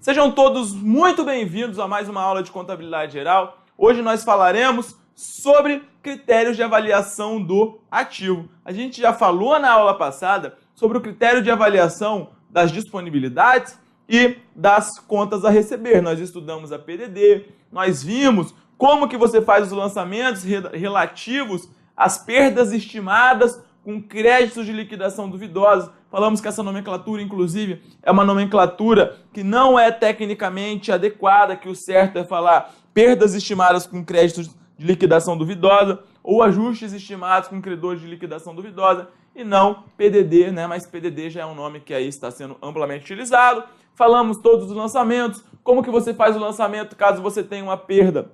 Sejam todos muito bem-vindos a mais uma aula de contabilidade geral. Hoje nós falaremos sobre critérios de avaliação do ativo. A gente já falou na aula passada sobre o critério de avaliação das disponibilidades e das contas a receber. Nós estudamos a PDD, nós vimos como que você faz os lançamentos relativos às perdas estimadas com créditos de liquidação duvidosa. Falamos que essa nomenclatura, inclusive, é uma nomenclatura que não é tecnicamente adequada, que o certo é falar perdas estimadas com créditos de liquidação duvidosa ou ajustes estimados com credores de liquidação duvidosa e não PDD, né? Mas PDD já é um nome que aí está sendo amplamente utilizado. Falamos todos os lançamentos, como que você faz o lançamento caso você tenha uma perda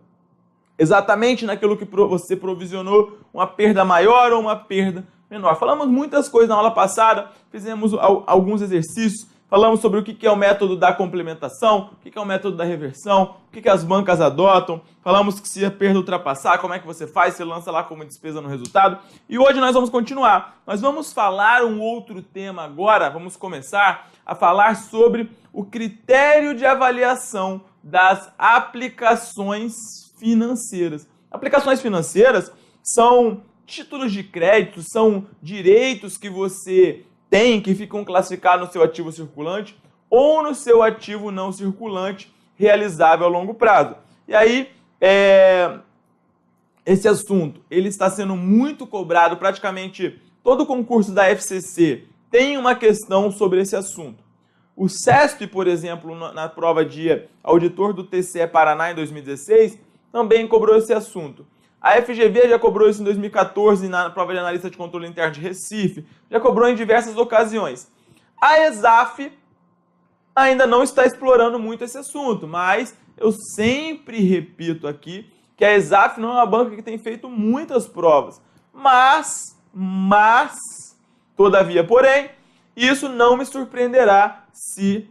exatamente naquilo que você provisionou, uma perda maior ou uma perda menor. Falamos muitas coisas na aula passada, fizemos alguns exercícios, falamos sobre o que é o método da complementação, o que é o método da reversão, o que as bancas adotam, falamos que se a perda ultrapassar, como é que você faz, você lança lá como despesa no resultado. E hoje nós vamos continuar. Nós vamos falar um outro tema agora, vamos começar a falar sobre o critério de avaliação das aplicações financeiras. Aplicações financeiras são títulos de crédito, são direitos que você tem que ficam classificados no seu ativo circulante ou no seu ativo não circulante realizável a longo prazo. E aí, esse assunto ele está sendo muito cobrado, praticamente todo concurso da FCC tem uma questão sobre esse assunto. O CESP, por exemplo, na prova de auditor do TCE Paraná em 2016, também cobrou esse assunto. A FGV já cobrou isso em 2014 na prova de analista de controle interno de Recife, já cobrou em diversas ocasiões. A ESAF ainda não está explorando muito esse assunto, mas eu sempre repito aqui que a ESAF não é uma banca que tem feito muitas provas. Mas, todavia, porém, isso não me surpreenderá se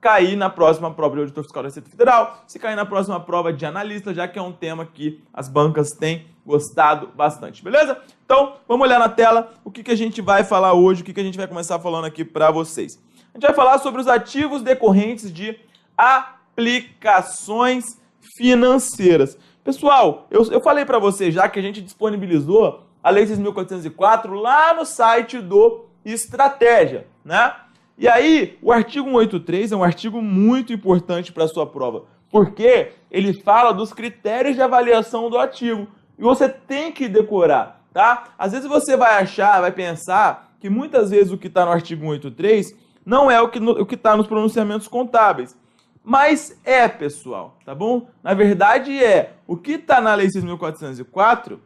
cair na próxima prova de auditor fiscal da Receita Federal, se cair na próxima prova de analista, já que é um tema que as bancas têm gostado bastante, beleza? Então, vamos olhar na tela o que a gente vai falar hoje, o que a gente vai começar falando aqui para vocês. A gente vai falar sobre os ativos decorrentes de aplicações financeiras. Pessoal, eu falei para vocês já que a gente disponibilizou a Lei 6.404 lá no site do Estratégia, né? E aí, o artigo 183 é um artigo muito importante para a sua prova, porque ele fala dos critérios de avaliação do ativo. E você tem que decorar, tá? Às vezes você vai pensar que muitas vezes o que está no artigo 183 não é o que está nos pronunciamentos contábeis. Mas é, pessoal, tá bom? Na verdade o que está na Lei 6.404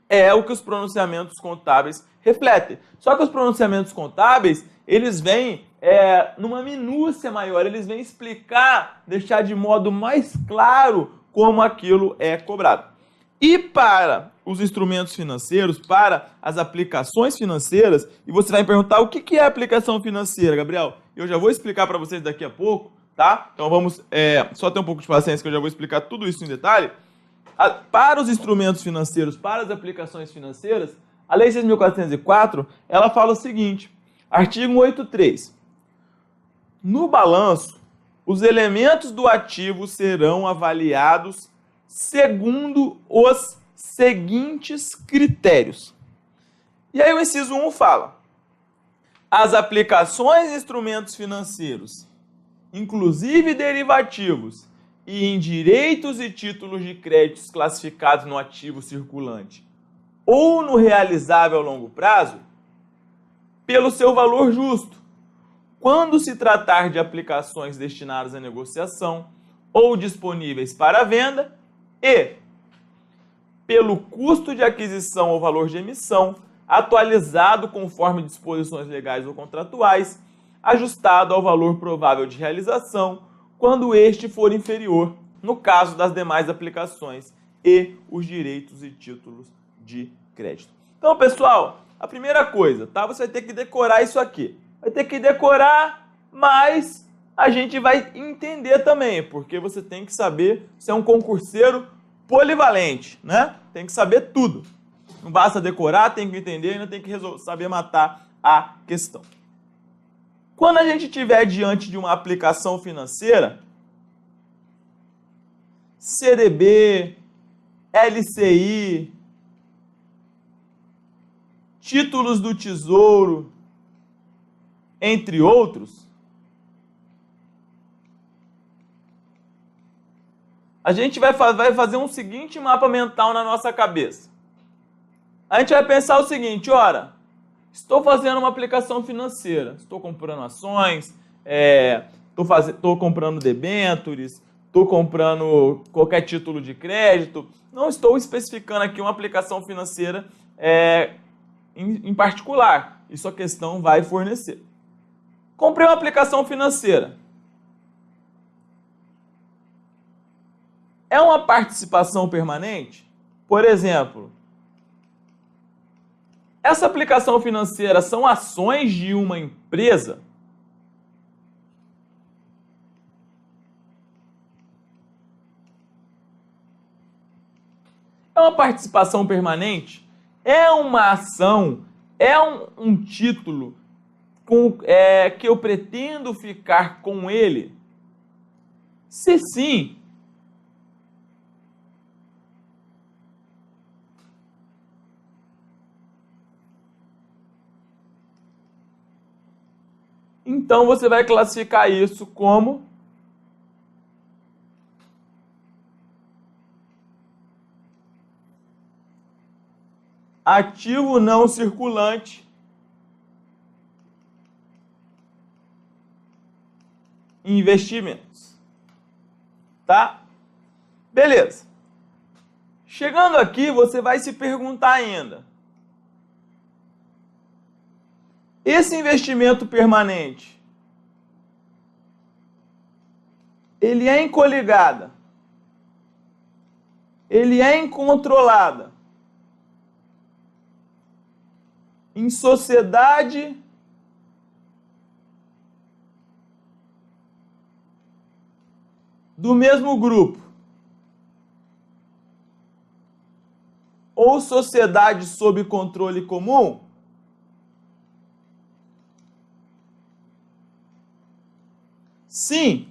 é o que os pronunciamentos contábeis refletem. Só que os pronunciamentos contábeis, eles vêm numa minúcia maior, eles vêm explicar, deixar de modo mais claro como aquilo é cobrado. E para os instrumentos financeiros, para as aplicações financeiras, e você vai me perguntar o que é aplicação financeira, Gabriel? Eu já vou explicar para vocês daqui a pouco, tá? Então vamos só ter um pouco de paciência que eu já vou explicar tudo isso em detalhe. Para os instrumentos financeiros, para as aplicações financeiras, a Lei 6.404, ela fala o seguinte, artigo 183. No balanço, os elementos do ativo serão avaliados segundo os seguintes critérios. E aí o inciso 1 fala, as aplicações de instrumentos financeiros, inclusive derivativos, e em direitos e títulos de créditos classificados no ativo circulante ou no realizável a longo prazo, pelo seu valor justo, quando se tratar de aplicações destinadas à negociação ou disponíveis para venda e pelo custo de aquisição ou valor de emissão, atualizado conforme disposições legais ou contratuais, ajustado ao valor provável de realização, quando este for inferior, no caso das demais aplicações e os direitos e títulos de crédito. Então, pessoal, a primeira coisa, tá? Você vai ter que decorar isso aqui. Vai ter que decorar, mas a gente vai entender também, porque você tem que saber se é um concurseiro polivalente, né? Tem que saber tudo. Não basta decorar, tem que entender, ainda tem que saber matar a questão. Quando a gente estiver diante de uma aplicação financeira, CDB, LCI, títulos do Tesouro, entre outros, a gente vai fazer um seguinte mapa mental na nossa cabeça. A gente vai pensar o seguinte, ora, estou fazendo uma aplicação financeira, estou comprando ações, estou comprando debêntures, estou comprando qualquer título de crédito, não estou especificando aqui uma aplicação financeira em particular, isso a questão vai fornecer. Comprei uma aplicação financeira. É uma participação permanente? Por exemplo, essa aplicação financeira são ações de uma empresa? É uma participação permanente? É uma ação? É um título que eu pretendo ficar com ele? Se sim, então você vai classificar isso como ativo não circulante em investimentos. Tá? Beleza. Chegando aqui, você vai se perguntar ainda: esse investimento permanente, ele é em coligada? Ele é em controlada? Em sociedade do mesmo grupo? Ou sociedade sob controle comum? Sim.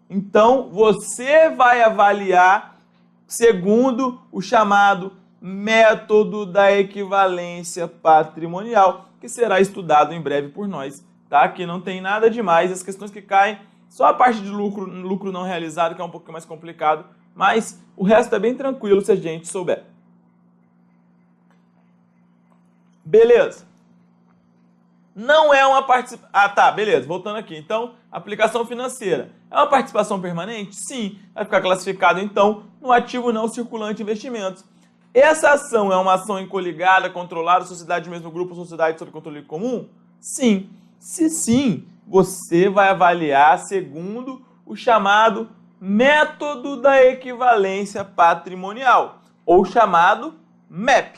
Então, você vai avaliar segundo o chamado método da equivalência patrimonial, que será estudado em breve por nós, tá? Que não tem nada demais, as questões que caem, só a parte de lucro não realizado, que é um pouquinho mais complicado, mas o resto é bem tranquilo se a gente souber. Beleza. Não é uma participação... Ah, tá, beleza, voltando aqui. Então, aplicação financeira. É uma participação permanente? Sim. Vai ficar classificado, então, no ativo não circulante de investimentos. Essa ação é uma ação coligada, controlada, sociedade do mesmo grupo, sociedade sob controle comum? Sim. Se sim, você vai avaliar segundo o chamado método da equivalência patrimonial, ou chamado MEP.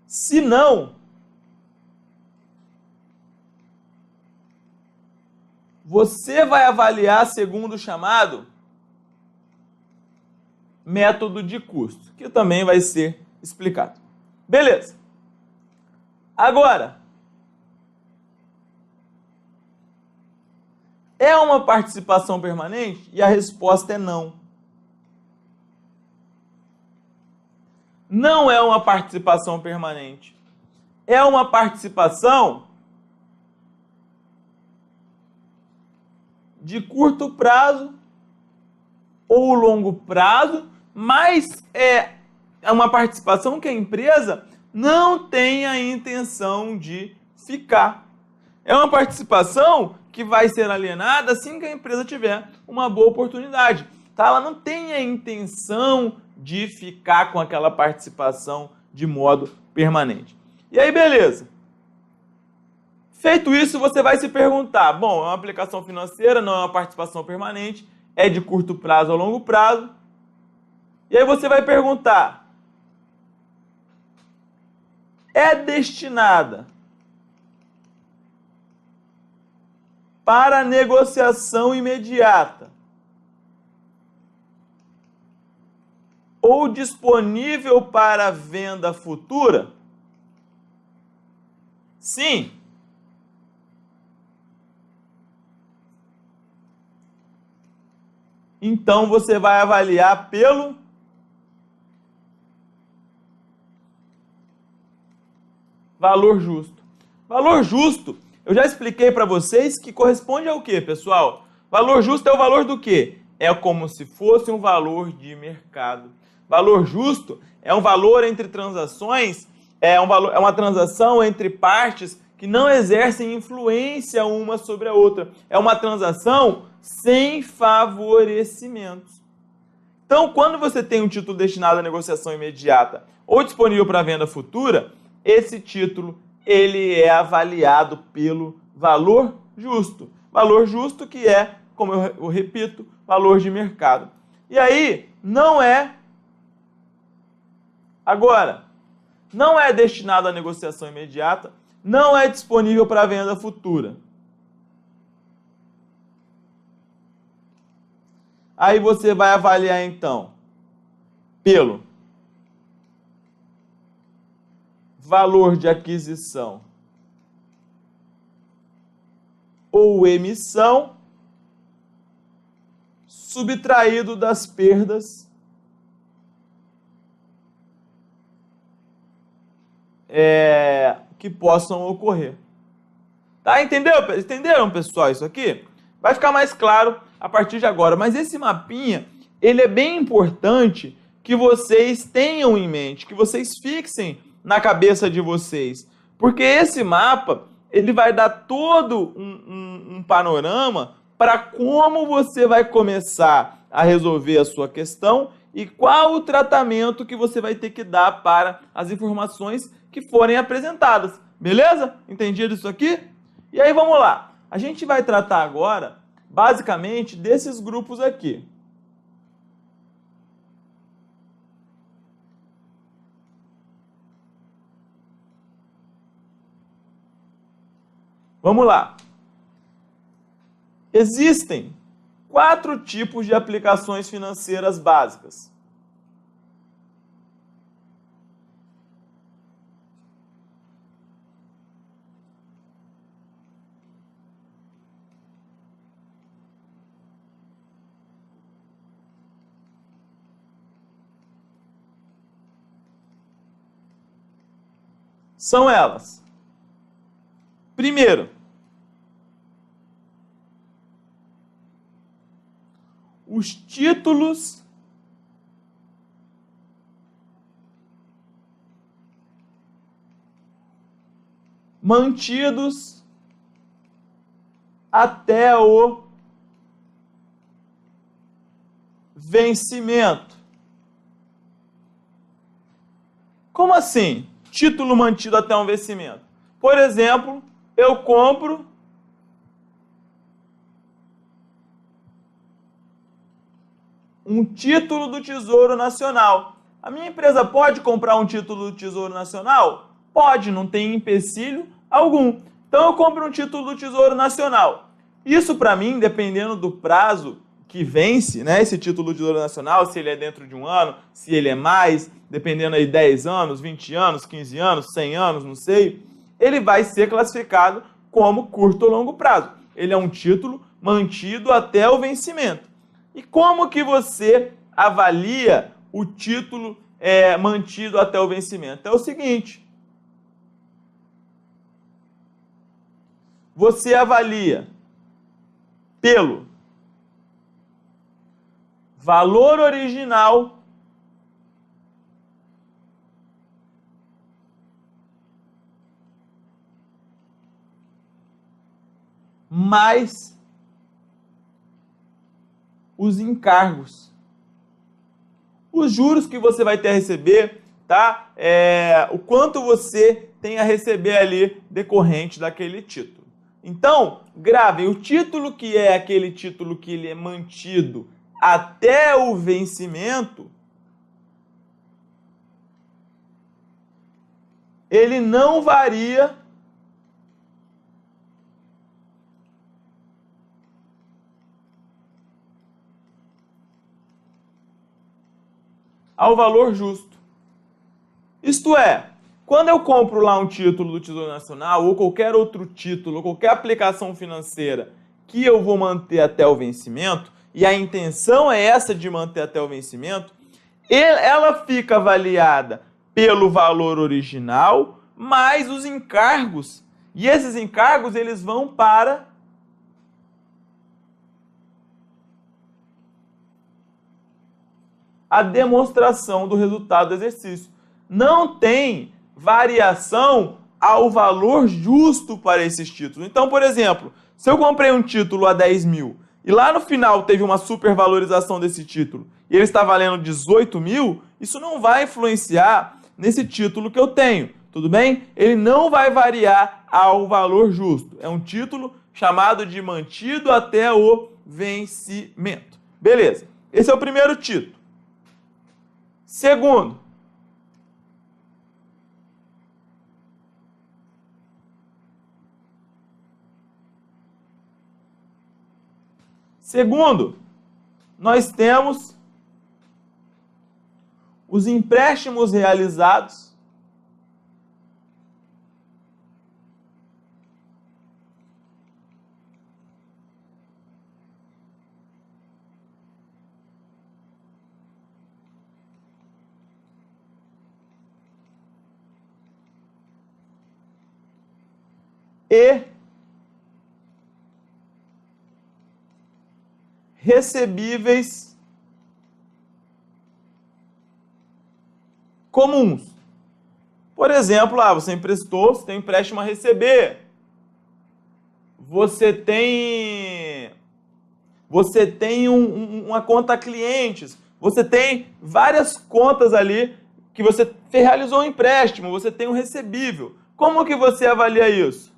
Se não, você vai avaliar segundo o chamado método de custo, que também vai ser explicado. Beleza. Agora, é uma participação permanente? E a resposta é não. Não é uma participação permanente. É uma participação de curto prazo ou longo prazo, mas é uma participação que a empresa não tem a intenção de ficar. É uma participação que vai ser alienada assim que a empresa tiver uma boa oportunidade. Tá? Ela não tem a intenção de ficar com aquela participação de modo permanente. E aí, beleza. Feito isso, você vai se perguntar, bom, é uma aplicação financeira, não é uma participação permanente, é de curto prazo ou longo prazo. E aí você vai perguntar, é destinada para negociação imediata ou disponível para venda futura? Sim. Então você vai avaliar pelo valor justo. Valor justo, eu já expliquei para vocês que corresponde ao quê, pessoal? Valor justo é o valor do quê? É como se fosse um valor de mercado. Valor justo é um valor entre transações, é uma transação entre partes que não exercem influência uma sobre a outra. É uma transação sem favorecimentos. Então, quando você tem um título destinado à negociação imediata ou disponível para venda futura, esse título ele é avaliado pelo valor justo. Valor justo que é, como eu repito, valor de mercado. E aí, não é destinado à negociação imediata, não é disponível para venda futura. Aí você vai avaliar então pelo valor de aquisição ou emissão subtraído das perdas que possam ocorrer. Tá? Entenderam, pessoal, isso aqui? Vai ficar mais claro a partir de agora. Mas esse mapinha, ele é bem importante que vocês tenham em mente, que vocês fixem na cabeça de vocês. Porque esse mapa, ele vai dar todo um panorama para como você vai começar a resolver a sua questão e qual o tratamento que você vai ter que dar para as informações que forem apresentadas. Beleza? Entendido isso aqui? E aí vamos lá. A gente vai tratar agora, basicamente, desses grupos aqui. Vamos lá. Existem 4 tipos de aplicações financeiras básicas. São elas. Primeiro, os títulos mantidos até o vencimento. Como assim? Título mantido até um vencimento. Por exemplo, eu compro um título do Tesouro Nacional. A minha empresa pode comprar um título do Tesouro Nacional? Pode, não tem empecilho algum. Então eu compro um título do Tesouro Nacional. Isso para mim, dependendo do prazo que vence, né, esse título do Tesouro Nacional, se ele é dentro de um ano, se ele é mais, dependendo aí 10 anos, 20 anos, 15 anos, 100 anos, não sei, ele vai ser classificado como curto ou longo prazo. Ele é um título mantido até o vencimento. E como que você avalia o título mantido até o vencimento? É o seguinte, você avalia pelo valor original mais os encargos. Os juros que você vai ter a receber, tá? O quanto você tem a receber ali decorrente daquele título. Então, gravem, o título que é aquele título que ele é mantido até o vencimento, ele não varia ao valor justo. Isto é, Quando eu compro lá um título do Tesouro Nacional ou qualquer outro título, ou qualquer aplicação financeira que eu vou manter até o vencimento, e a intenção é essa de manter até o vencimento, ela fica avaliada pelo valor original mais os encargos. E esses encargos eles vão para a demonstração do resultado do exercício. Não tem variação ao valor justo para esses títulos. Então, por exemplo, se eu comprei um título a 10 mil e lá no final teve uma supervalorização desse título e ele está valendo 18 mil, isso não vai influenciar nesse título que eu tenho, tudo bem? Ele não vai variar ao valor justo. É um título chamado de mantido até o vencimento. Beleza, esse é o primeiro título. Segundo, nós temos os empréstimos realizados e recebíveis comuns. Por exemplo, você emprestou, você tem um empréstimo a receber. Você tem uma conta clientes. Você tem várias contas ali que você realizou um empréstimo, você tem um recebível. Como que você avalia isso?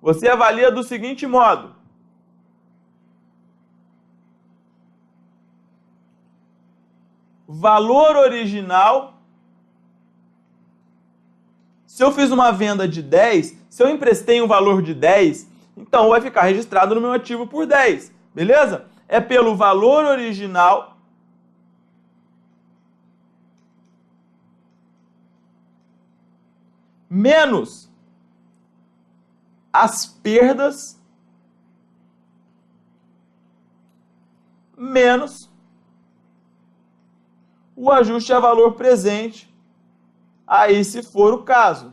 Você avalia do seguinte modo: valor original. Se eu fiz uma venda de 10, se eu emprestei um valor de 10, então vai ficar registrado no meu ativo por 10, beleza? É pelo valor original menos as perdas menos o ajuste a valor presente, aí se for o caso.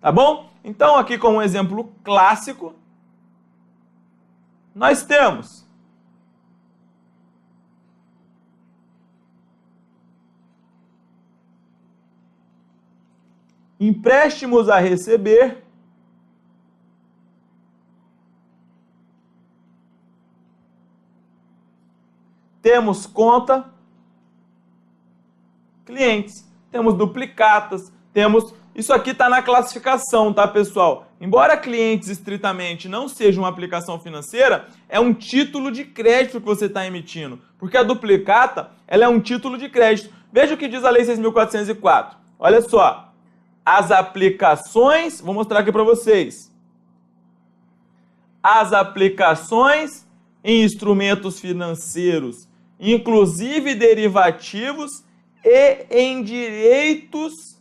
Tá bom? Então, aqui como um exemplo clássico, nós temos empréstimos a receber temos conta clientes, temos duplicatas, temos... Isso aqui está na classificação, tá, pessoal? Embora clientes estritamente não seja uma aplicação financeira, é um título de crédito que você está emitindo, porque a duplicata ela é um título de crédito. Veja o que diz a Lei 6.404. Olha só, as aplicações, vou mostrar aqui para vocês. As aplicações em instrumentos financeiros, inclusive derivativos e em direitos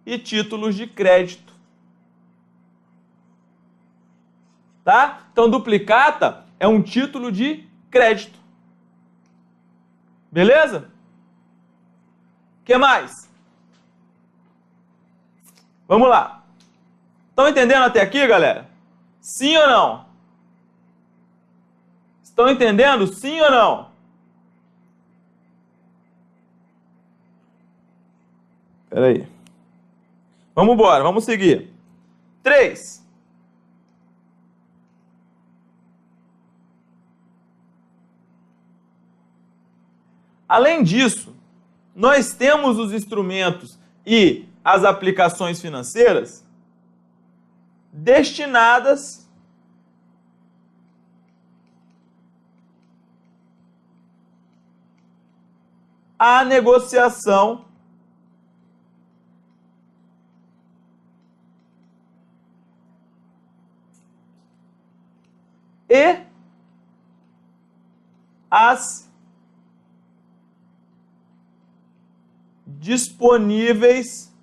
e títulos de crédito. Tá? Então, duplicata é um título de crédito. Beleza? O que mais? Vamos lá. Estão entendendo até aqui, galera? Sim ou não? Estão entendendo? Sim ou não? Espera aí. Vamos embora, vamos seguir. 3. Além disso, nós temos os instrumentos e as aplicações financeiras destinadas à negociação e as disponíveis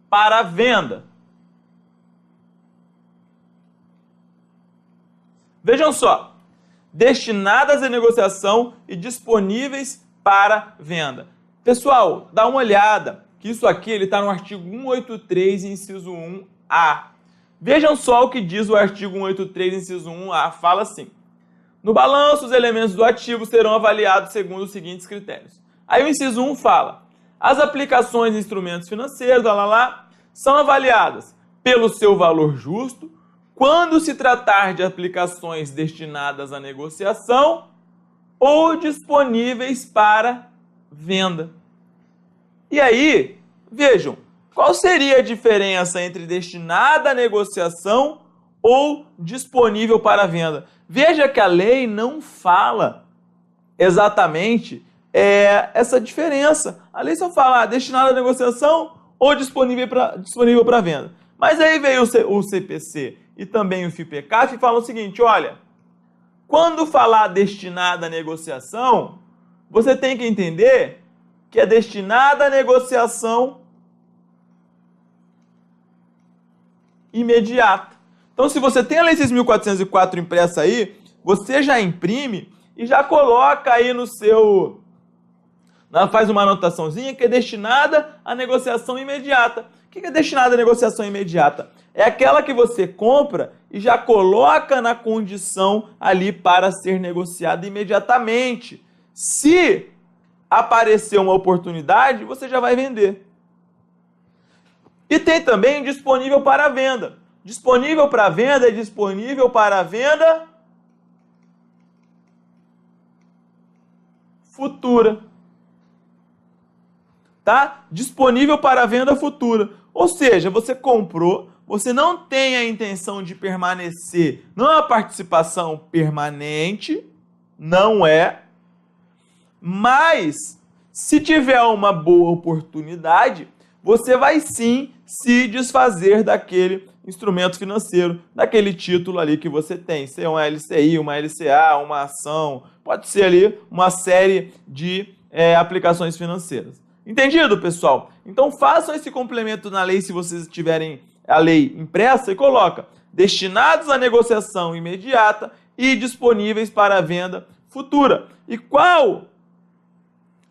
para venda. Vejam só, destinadas à negociação e disponíveis para venda. Pessoal, dá uma olhada, que isso aqui está no artigo 183, inciso 1A. Vejam só o que diz o artigo 183, inciso 1A, fala assim: no balanço, os elementos do ativo serão avaliados segundo os seguintes critérios. Aí o inciso 1 fala: as aplicações de instrumentos financeiros, são avaliadas pelo seu valor justo, quando se tratar de aplicações destinadas à negociação ou disponíveis para venda. E aí, vejam, qual seria a diferença entre destinada à negociação ou disponível para venda? Veja que a lei não fala exatamente essa diferença. A lei só fala destinada à negociação ou disponível para venda. Mas aí veio o CPC e também o FIPECAF e falam o seguinte: olha, quando falar destinada à negociação, você tem que entender que é destinada à negociação imediata. Então, se você tem a Lei 6.404 impressa aí, você já imprime e já coloca aí no seu... faz uma anotaçãozinha que é destinada à negociação imediata. O que é destinada à negociação imediata? É aquela que você compra e já coloca na condição ali para ser negociada imediatamente. Se aparecer uma oportunidade, você já vai vender. E tem também disponível para venda. Disponível para venda é disponível para venda futura. Tá? Disponível para venda futura. Ou seja, você comprou, você não tem a intenção de permanecer, não é uma participação permanente, não é, mas se tiver uma boa oportunidade, você vai sim se desfazer daquele instrumento financeiro, daquele título ali que você tem, seja uma LCI, uma LCA, uma ação, pode ser ali uma série de aplicações financeiras. Entendido, pessoal? Então façam esse complemento na lei se vocês tiverem a lei impressa e coloca destinados à negociação imediata e disponíveis para venda futura. E qual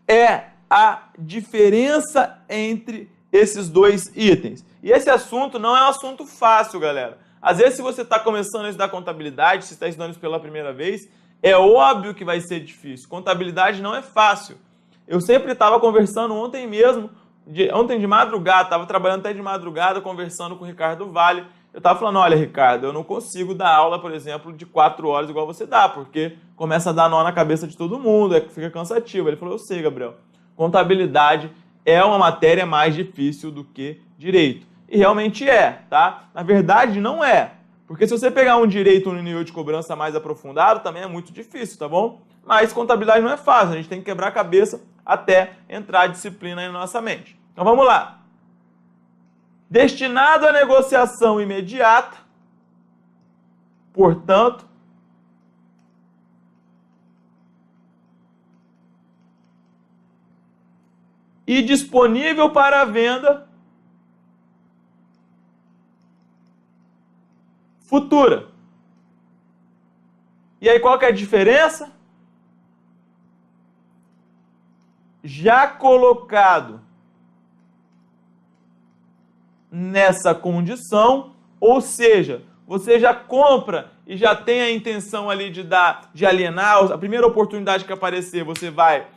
é a diferença entre esses dois itens? E esse assunto não é um assunto fácil, galera. Às vezes, se você está começando a estudar contabilidade, se está estudando isso pela primeira vez, é óbvio que vai ser difícil. Contabilidade não é fácil. Eu sempre estava conversando ontem mesmo, ontem de madrugada, estava trabalhando até de madrugada, conversando com o Ricardo Vale. Eu estava falando: olha, Ricardo, eu não consigo dar aula, por exemplo, de 4 horas igual você dá, porque começa a dar nó na cabeça de todo mundo, fica cansativo. Ele falou: eu sei, Gabriel, contabilidade é uma matéria mais difícil do que direito. E realmente é, tá? Na verdade, não é. Porque se você pegar um direito no nível de cobrança mais aprofundado, também é muito difícil, tá bom? Mas contabilidade não é fácil, a gente tem que quebrar a cabeça até entrar a disciplina aí na nossa mente. Então vamos lá. Destinado à negociação imediata, portanto, e disponível para venda futura. E aí qual que é a diferença? Já colocado nessa condição, ou seja, você já compra e já tem a intenção ali de alienar, a primeira oportunidade que aparecer você vai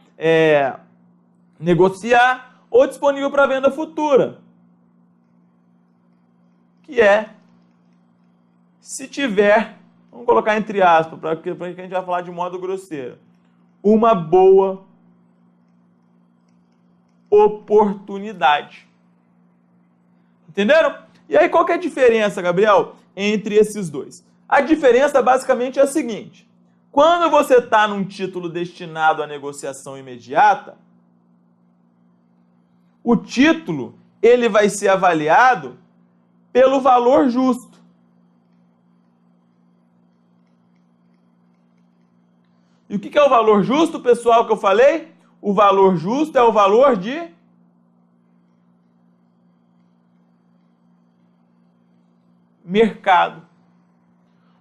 negociar, ou disponível para venda futura, que é se tiver, vamos colocar entre aspas, para que a gente vai falar de modo grosseiro, uma boa oportunidade. Entenderam? E aí qual que é a diferença, Gabriel, entre esses dois? A diferença basicamente é a seguinte: quando você está num título destinado à negociação imediata, o título ele vai ser avaliado pelo valor justo. o que é o valor justo, pessoal, que eu falei? O valor justo é o valor de mercado.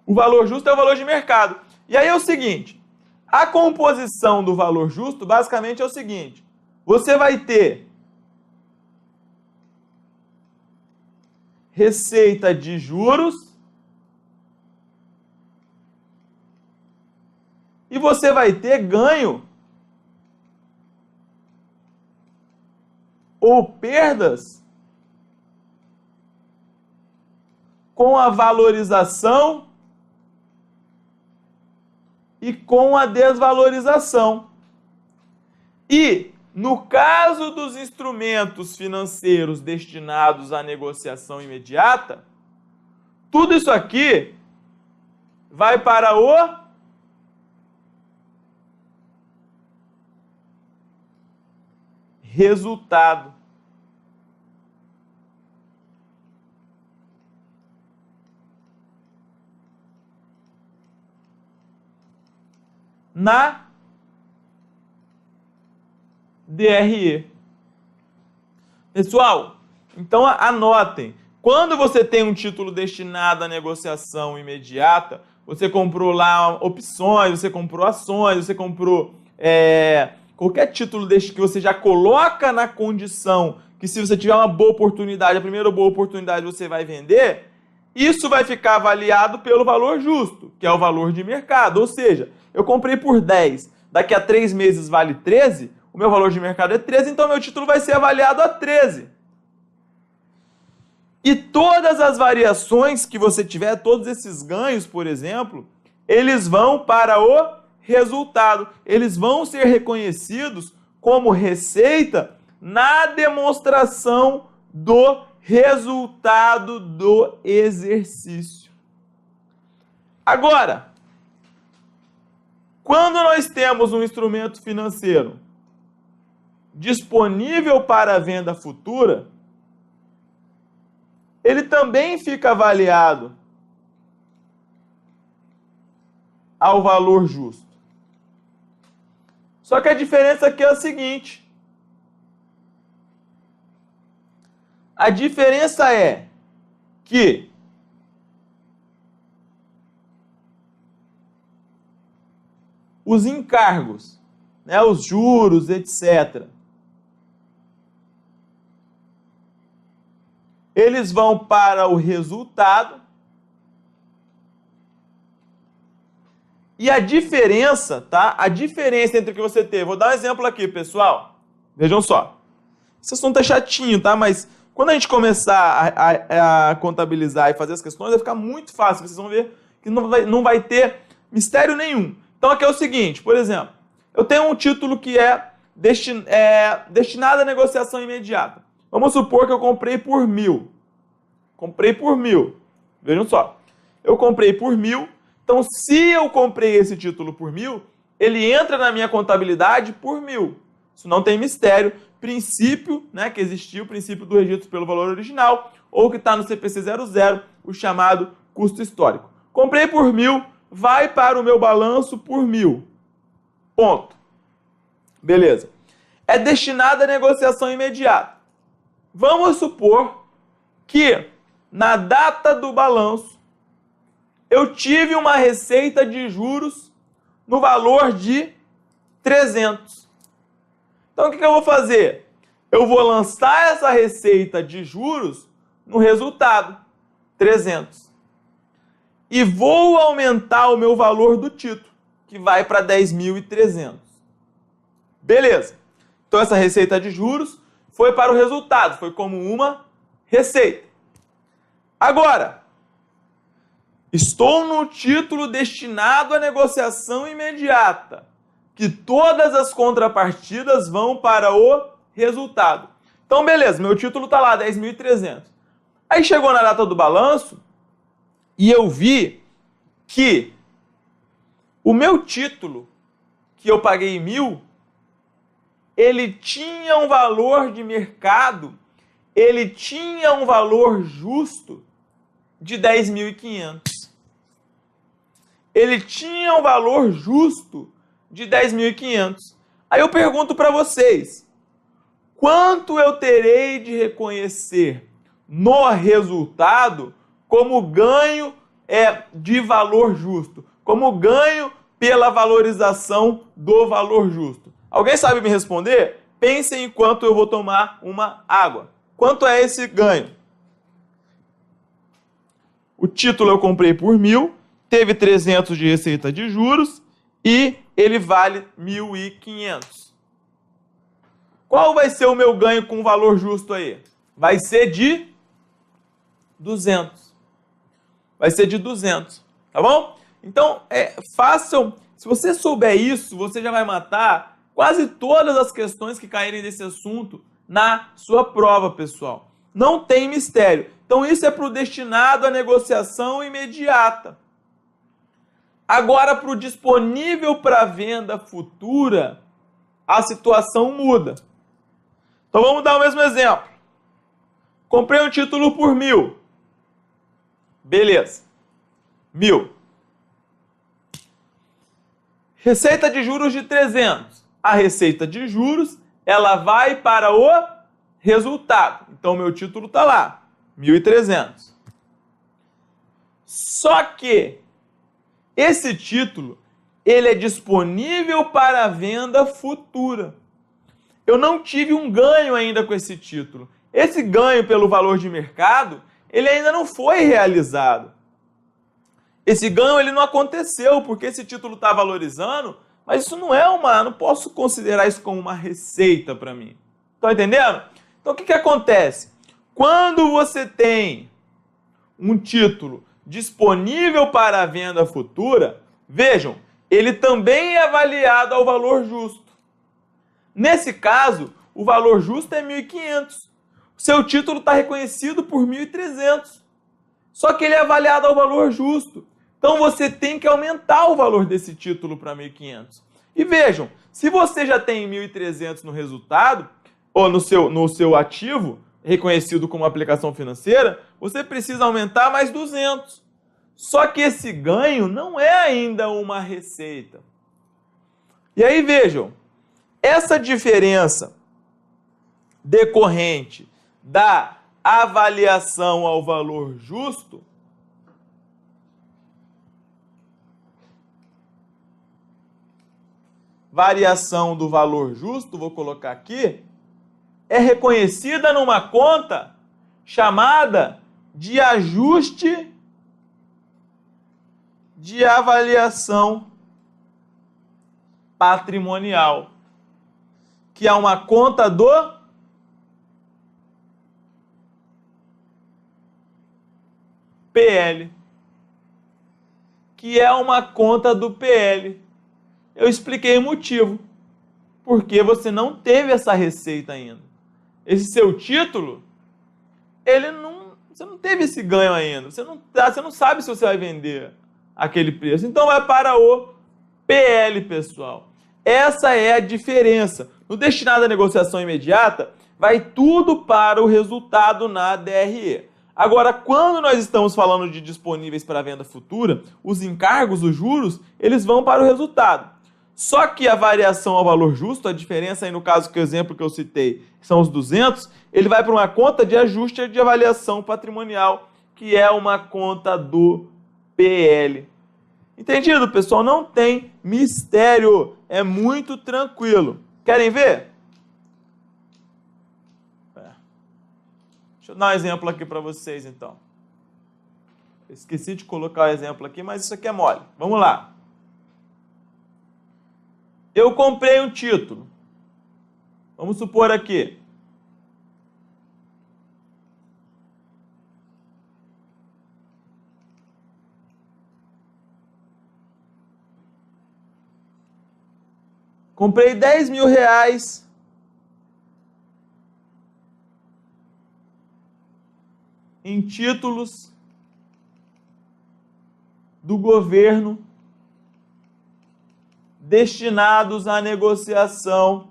O valor justo é o valor de mercado. E aí é o seguinte, a composição do valor justo basicamente é o seguinte, você vai ter receita de juros e você vai ter ganho ou perdas com a valorização e com a desvalorização. E, no caso dos instrumentos financeiros destinados à negociação imediata, tudo isso aqui vai para o resultado. Na DRE. Pessoal, então anotem. Quando você tem um título destinado à negociação imediata, você comprou lá opções, você comprou ações, você comprou qualquer título deste que você já coloca na condição que se você tiver uma boa oportunidade, a primeira boa oportunidade você vai vender, isso vai ficar avaliado pelo valor justo, que é o valor de mercado. Ou seja, eu comprei por 10, daqui a 3 meses vale 13, o meu valor de mercado é 13, então meu título vai ser avaliado a 13. E todas as variações que você tiver, todos esses ganhos, por exemplo, eles vão para o resultado. Eles vão ser reconhecidos como receita na demonstração do resultado do exercício. Agora, quando nós temos um instrumento financeiro disponível para venda futura, ele também fica avaliado ao valor justo. Só que a diferença aqui é a seguinte. A diferença é que os encargos, né, os juros, etc., eles vão para o resultado. E a diferença, tá? A diferença entre o que você teve... Vou dar um exemplo aqui, pessoal. Vejam só. Esse assunto é chatinho, tá? Mas quando a gente começar a contabilizar e fazer as questões, vai ficar muito fácil. Vocês vão ver que não vai ter mistério nenhum. Então aqui é o seguinte, por exemplo, eu tenho um título que é destinado à negociação imediata. Vamos supor que eu comprei por 1.000. Comprei por 1.000. Vejam só. Eu comprei por 1.000. Então, se eu comprei esse título por 1.000, ele entra na minha contabilidade por 1.000. Isso não tem mistério. Princípio, né, que existiu, o princípio do registro pelo valor original, ou que está no CPC 00, o chamado custo histórico. Comprei por 1.000, vai para o meu balanço por 1.000. Ponto. Beleza. É destinado à negociação imediata. Vamos supor que, na data do balanço, eu tive uma receita de juros no valor de 300. Então, o que eu vou fazer? Eu vou lançar essa receita de juros no resultado, 300. E vou aumentar o meu valor do título, que vai para 10.300. Beleza. Então, essa receita de juros foi para o resultado, foi como uma receita. Agora, estou no título destinado à negociação imediata, que todas as contrapartidas vão para o resultado. Então, beleza, meu título está lá, 10.300. Aí chegou na data do balanço e eu vi que o meu título, que eu paguei 1.000, ele tinha um valor de mercado, ele tinha um valor justo de 10.500. Ele tinha um valor justo de 10.500. Aí eu pergunto para vocês, quanto eu terei de reconhecer no resultado como ganho de valor justo, como ganho pela valorização do valor justo? Alguém sabe me responder? Pensem enquanto eu vou tomar uma água. Quanto é esse ganho? O título eu comprei por 1.000, teve 300 de receita de juros e ele vale 1.500. Qual vai ser o meu ganho com valor justo aí? Vai ser de 200. Vai ser de 200, tá bom? Então, façam. Se você souber isso, você já vai matar quase todas as questões que caírem desse assunto na sua prova, pessoal. Não tem mistério. Então, isso é para o destinado à negociação imediata. Agora, para o disponível para venda futura, a situação muda. Então, vamos dar o mesmo exemplo. Comprei um título por 1.000. Beleza. 1.000. Receita de juros de 300. A receita de juros, ela vai para o resultado. Então, meu título está lá. 1.300. Só que esse título, ele é disponível para venda futura. Eu não tive um ganho ainda com esse título. Esse ganho pelo valor de mercado, ele ainda não foi realizado. Esse ganho ele não aconteceu porque esse título está valorizando, mas isso não posso considerar isso como uma receita para mim. Estão entendendo? Então o que acontece? Quando você tem um título disponível para venda futura, vejam, ele também é avaliado ao valor justo. Nesse caso, o valor justo é 1.500. O seu título está reconhecido por 1.300. Só que ele é avaliado ao valor justo. Então você tem que aumentar o valor desse título para 1.500. E vejam, se você já tem 1.300 no resultado, ou no seu ativo, reconhecido como aplicação financeira, você precisa aumentar mais 200. Só que esse ganho não é ainda uma receita. E aí vejam, essa diferença decorrente da avaliação ao valor justo variação do valor justo, vou colocar aqui, é reconhecida numa conta chamada de ajuste de avaliação patrimonial, que é uma conta do PL, que é uma conta do PL. Eu expliquei o motivo, porque você não teve essa receita ainda. Esse seu título, você não teve esse ganho ainda. Você não sabe se você vai vender aquele preço. Então vai para o PL, pessoal. Essa é a diferença. No destinado à negociação imediata, vai tudo para o resultado na DRE. Agora, quando nós estamos falando de disponíveis para venda futura, os encargos, os juros, eles vão para o resultado. Só que a variação ao valor justo, a diferença aí no caso que o exemplo que eu citei são os 200, ele vai para uma conta de ajuste de avaliação patrimonial, que é uma conta do PL. Entendido, pessoal? Não tem mistério, é muito tranquilo. Querem ver? Deixa eu dar um exemplo aqui para vocês, então. Esqueci de colocar o exemplo aqui, mas isso aqui é mole. Vamos lá. Eu comprei um título. Vamos supor aqui. Comprei 10.000 reais em títulos do governo destinados à negociação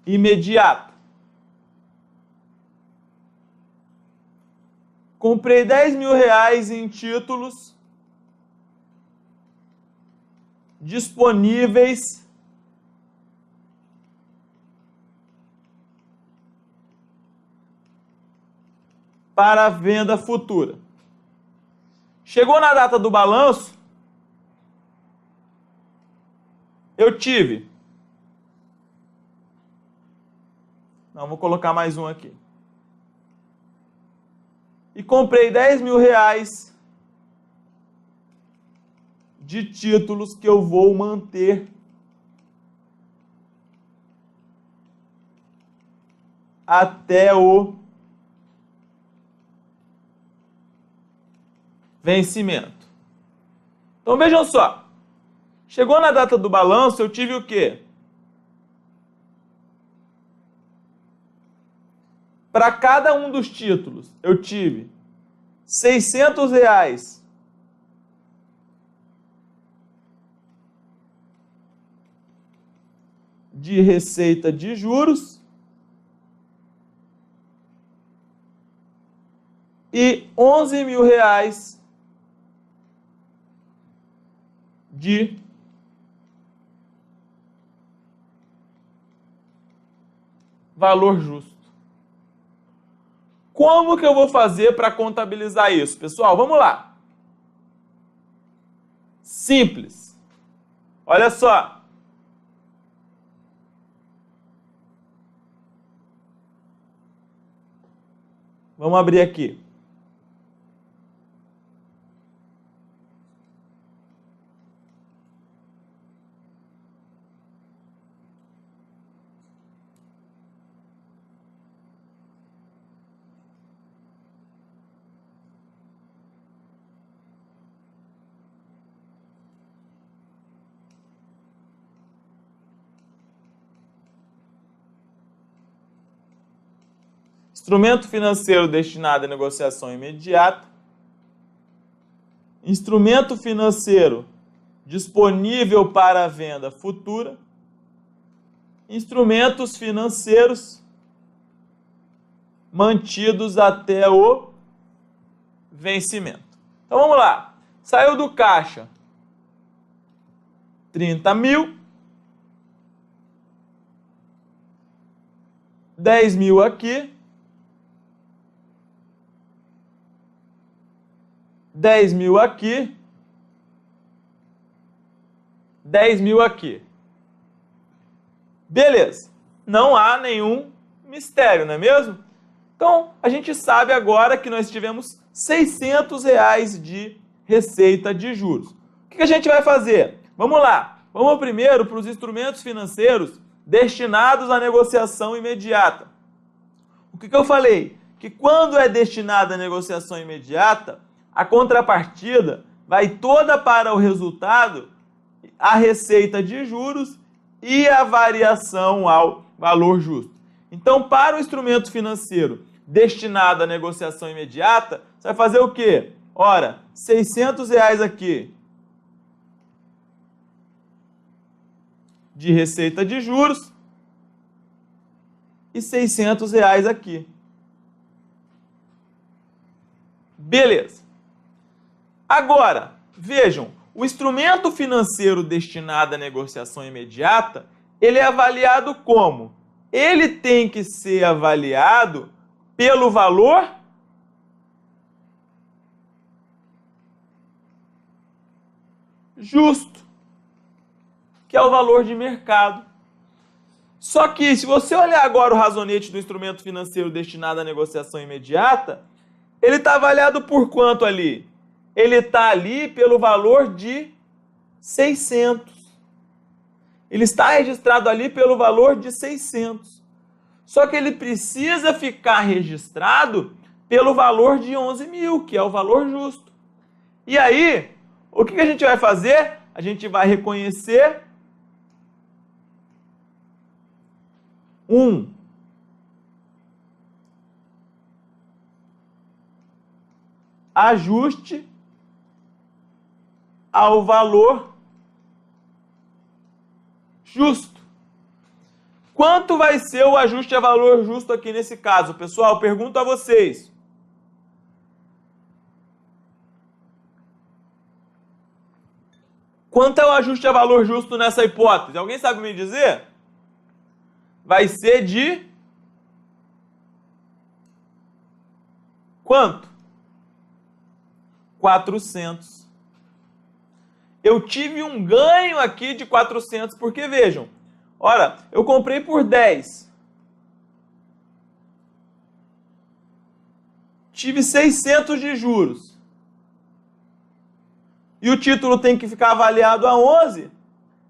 imediata. Comprei 10.000 reais em títulos disponíveis para venda futura. Chegou na data do balanço, eu tive. Não, vou colocar mais um aqui. E comprei 10 mil reais de títulos que eu vou manter até o vencimento. Então vejam só. Chegou na data do balanço, eu tive o quê? Para cada um dos títulos, eu tive 600 reais de receita de juros e 11 mil reais de valor justo. Como que eu vou fazer para contabilizar isso? Pessoal, vamos lá. Simples. Olha só. Vamos abrir aqui. Instrumento financeiro destinado à negociação imediata. Instrumento financeiro disponível para venda futura. Instrumentos financeiros mantidos até o vencimento. Então vamos lá. Saiu do caixa 30 mil. 10 mil aqui. 10 mil aqui, 10 mil aqui. Beleza. Não há nenhum mistério, não é mesmo? Então, a gente sabe agora que nós tivemos 600 reais de receita de juros. O que a gente vai fazer? Vamos lá. Vamos primeiro para os instrumentos financeiros destinados à negociação imediata. O que eu falei? Que quando é destinado à negociação imediata, a contrapartida vai toda para o resultado, a receita de juros e a variação ao valor justo. Então, para o instrumento financeiro destinado à negociação imediata, você vai fazer o quê? Ora, 600 reais aqui de receita de juros e 600 reais aqui. Beleza. Agora, vejam, o instrumento financeiro destinado à negociação imediata, ele é avaliado como? Ele tem que ser avaliado pelo valor justo, que é o valor de mercado. Só que, se você olhar agora o razonete do instrumento financeiro destinado à negociação imediata, ele está avaliado por quanto ali? Ele está ali pelo valor de 600. Ele está registrado ali pelo valor de 600. Só que ele precisa ficar registrado pelo valor de 11 mil, que é o valor justo. E aí, o que a gente vai fazer? A gente vai reconhecer um ajuste ao valor justo. Quanto vai ser o ajuste a valor justo aqui nesse caso? Pessoal, pergunto a vocês. Quanto é o ajuste a valor justo nessa hipótese? Alguém sabe me dizer? Vai ser de quanto? 400. Eu tive um ganho aqui de 400, porque vejam, ora, eu comprei por 10. Tive 600 de juros. E o título tem que ficar avaliado a 11.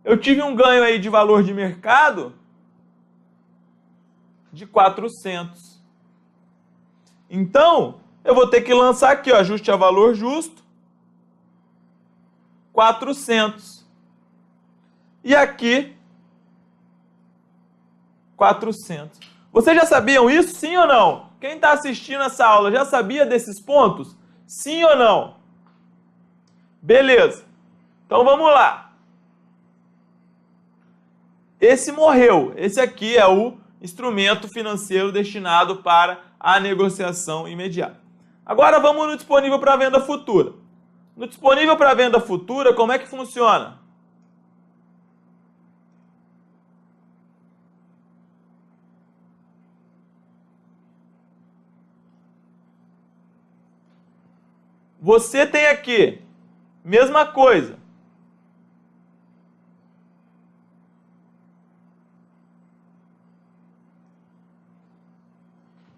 Eu tive um ganho aí de valor de mercado de 400. Então, eu vou ter que lançar aqui, ó, ajuste a valor justo, 400. E aqui, 400. Vocês já sabiam isso, sim ou não? Quem está assistindo essa aula já sabia desses pontos? Sim ou não? Beleza. Então vamos lá. Esse morreu. Esse aqui é o instrumento financeiro destinado para a negociação imediata. Agora vamos no disponível para venda futura. No disponível para venda futura, como é que funciona? Você tem aqui, mesma coisa. R$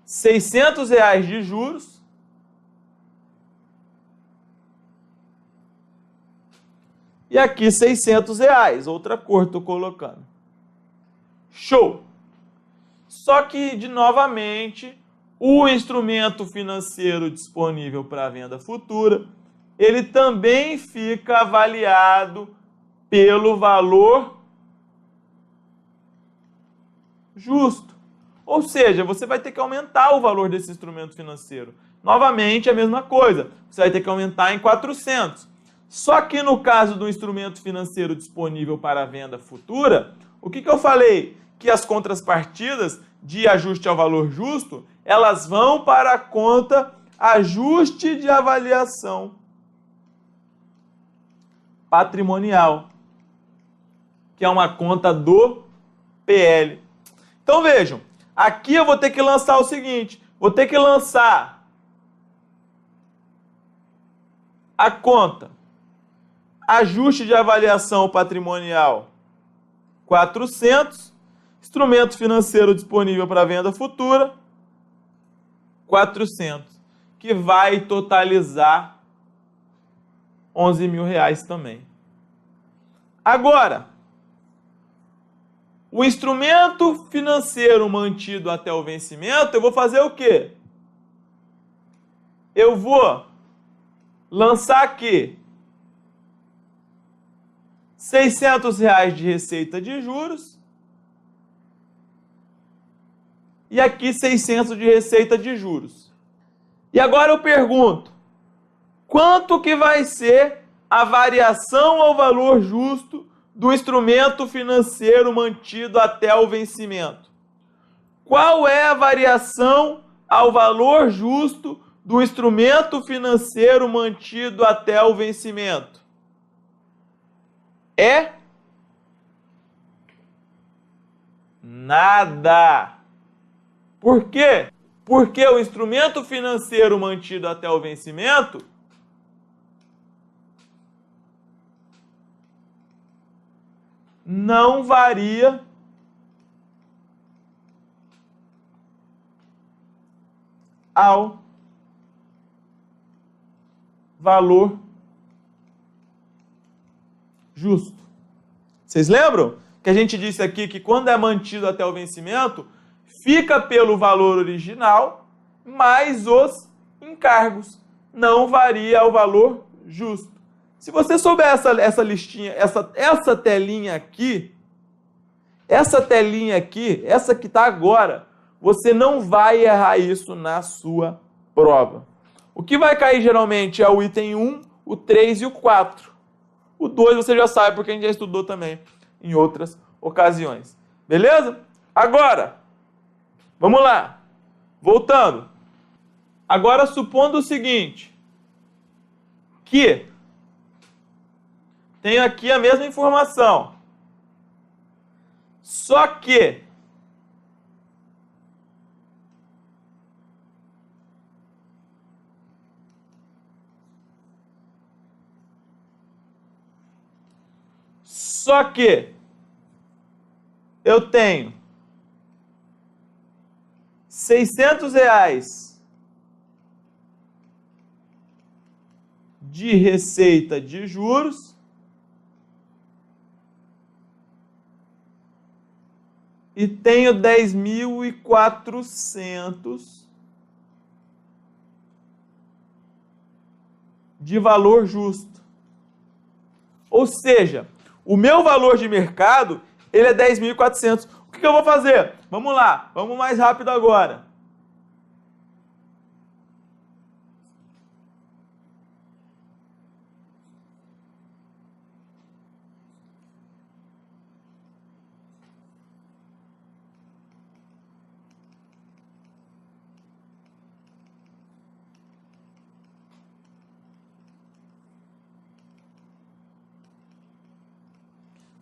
600 de juros. E aqui R$ 600, outra cor estou colocando. Show! Só que, novamente, o instrumento financeiro disponível para venda futura, ele também fica avaliado pelo valor justo. Ou seja, você vai ter que aumentar o valor desse instrumento financeiro. Novamente, a mesma coisa. Você vai ter que aumentar em 400. Só que no caso do instrumento financeiro disponível para venda futura, o que eu falei? Que as contrapartidas de ajuste ao valor justo, elas vão para a conta ajuste de avaliação patrimonial, que é uma conta do PL. Então vejam, aqui eu vou ter que lançar o seguinte, vou ter que lançar a conta ajuste de avaliação patrimonial 400, instrumento financeiro disponível para venda futura 400, que vai totalizar R$ 11.000 também. Agora, o instrumento financeiro mantido até o vencimento, eu vou fazer o quê? Eu vou lançar aqui R$ 600 de receita de juros e aqui 600 de receita de juros. E agora eu pergunto, quanto que vai ser a variação ao valor justo do instrumento financeiro mantido até o vencimento? Qual é a variação ao valor justo do instrumento financeiro mantido até o vencimento? É nada. Por quê? Porque o instrumento financeiro mantido até o vencimento não varia ao valor justo. Vocês lembram que a gente disse aqui que quando é mantido até o vencimento, fica pelo valor original mais os encargos. Não varia ao valor justo. Se você souber essa listinha, essa telinha aqui, essa que está agora, você não vai errar isso na sua prova. O que vai cair geralmente é o item 1, o 3 e o 4. O 2 você já sabe, porque a gente já estudou também em outras ocasiões. Beleza? Agora, vamos lá. Voltando. Agora, supondo o seguinte, que tenho aqui a mesma informação. Só que eu tenho R$600 de receita de juros e tenho 10.400 de valor justo. Ou seja, o meu valor de mercado, ele é 10.400. O que eu vou fazer? Vamos lá, vamos mais rápido agora.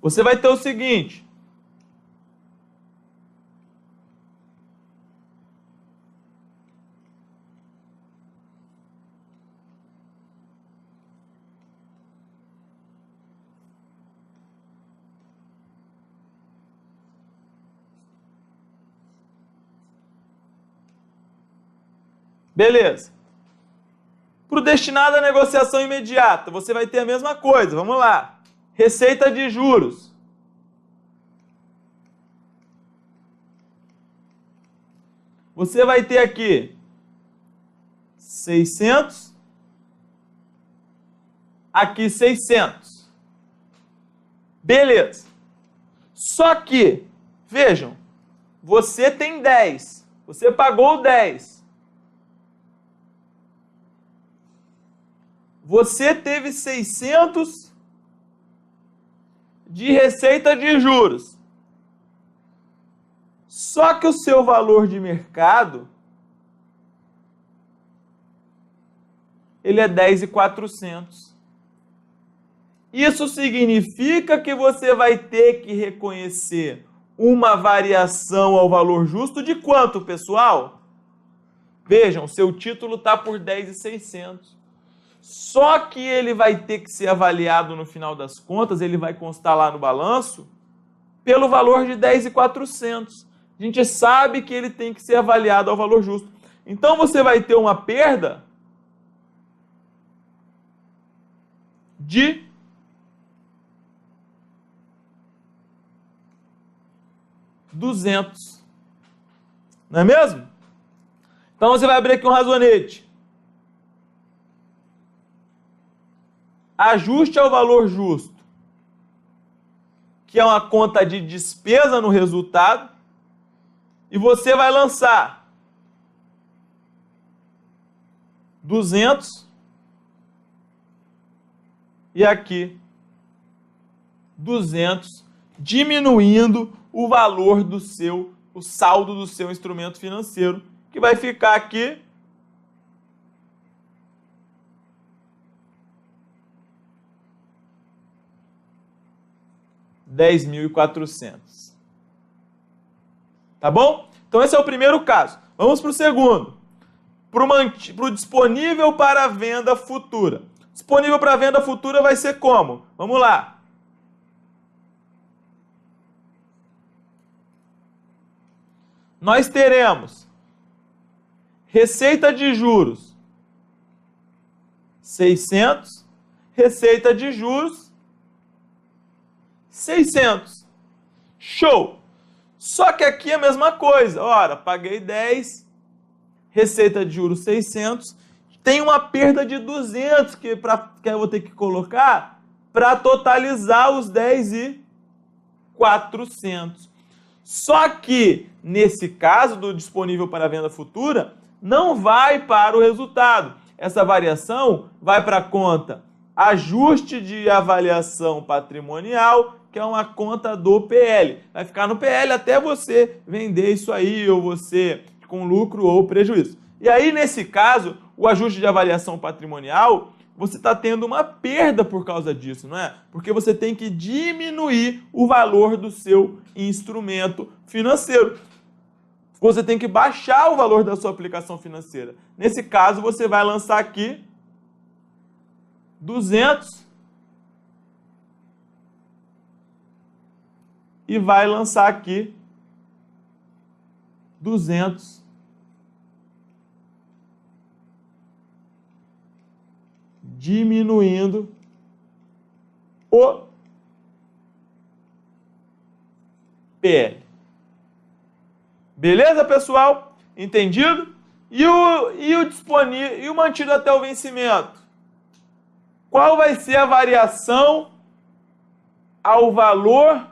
Você vai ter o seguinte. Beleza. Para o destinado à negociação imediata, você vai ter a mesma coisa. Vamos lá. Receita de juros. Você vai ter aqui 600. Aqui 600. Beleza. Só que, vejam, você tem 10. Você pagou 10. Você teve 600 de receita de juros. Só que o seu valor de mercado, ele é 10.400. Isso significa que você vai ter que reconhecer uma variação ao valor justo de quanto, pessoal? Vejam, seu título está por 10.600. Só que ele vai ter que ser avaliado no final das contas, ele vai constar lá no balanço, pelo valor de 10.400. A gente sabe que ele tem que ser avaliado ao valor justo. Então você vai ter uma perda de R$200. Não é mesmo? Então você vai abrir aqui um razonete. Ajuste ao valor justo, que é uma conta de despesa no resultado, e você vai lançar 200 e aqui 200, diminuindo o valor do o saldo do seu instrumento financeiro, que vai ficar aqui R$10.400. Tá bom? Então esse é o primeiro caso. Vamos para o segundo. Para o disponível para venda futura. Disponível para venda futura vai ser como? Vamos lá. Nós teremos receita de juros 600, receita de juros 600. Show! Só que aqui é a mesma coisa. Ora, paguei 10, receita de juros 600, tem uma perda de 200 que eu vou ter que colocar para totalizar os 10.400. Só que, nesse caso do disponível para venda futura, não vai para o resultado. Essa variação vai para a conta ajuste de avaliação patrimonial, que é uma conta do PL. Vai ficar no PL até você vender isso aí, ou você com lucro ou prejuízo. E aí, nesse caso, o ajuste de avaliação patrimonial você está tendo uma perda por causa disso, não é? Porque você tem que diminuir o valor do seu instrumento financeiro. Você tem que baixar o valor da sua aplicação financeira. Nesse caso, você vai lançar aqui 200 e vai lançar aqui 200 diminuindo o PL. Beleza, pessoal? Entendido? E o disponível e o mantido até o vencimento? Qual vai ser a variação ao valor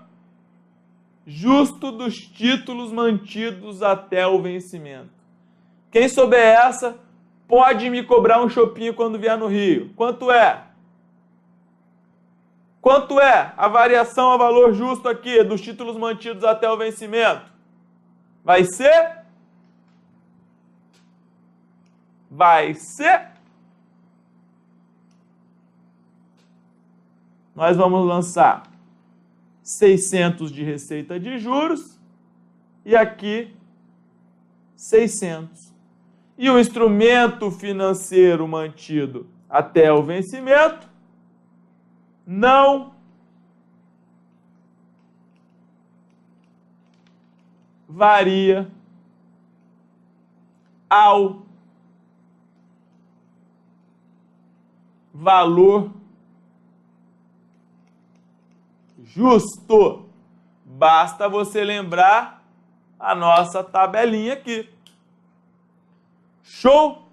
justo dos títulos mantidos até o vencimento? Quem souber essa, pode me cobrar um chopinho quando vier no Rio. Quanto é? Quanto é a variação ao valor justo aqui dos títulos mantidos até o vencimento? Vai ser? Nós vamos lançar 600 de receita de juros e aqui 600. E o instrumento financeiro mantido até o vencimento não varia ao valor justo. Basta você lembrar a nossa tabelinha aqui. Show?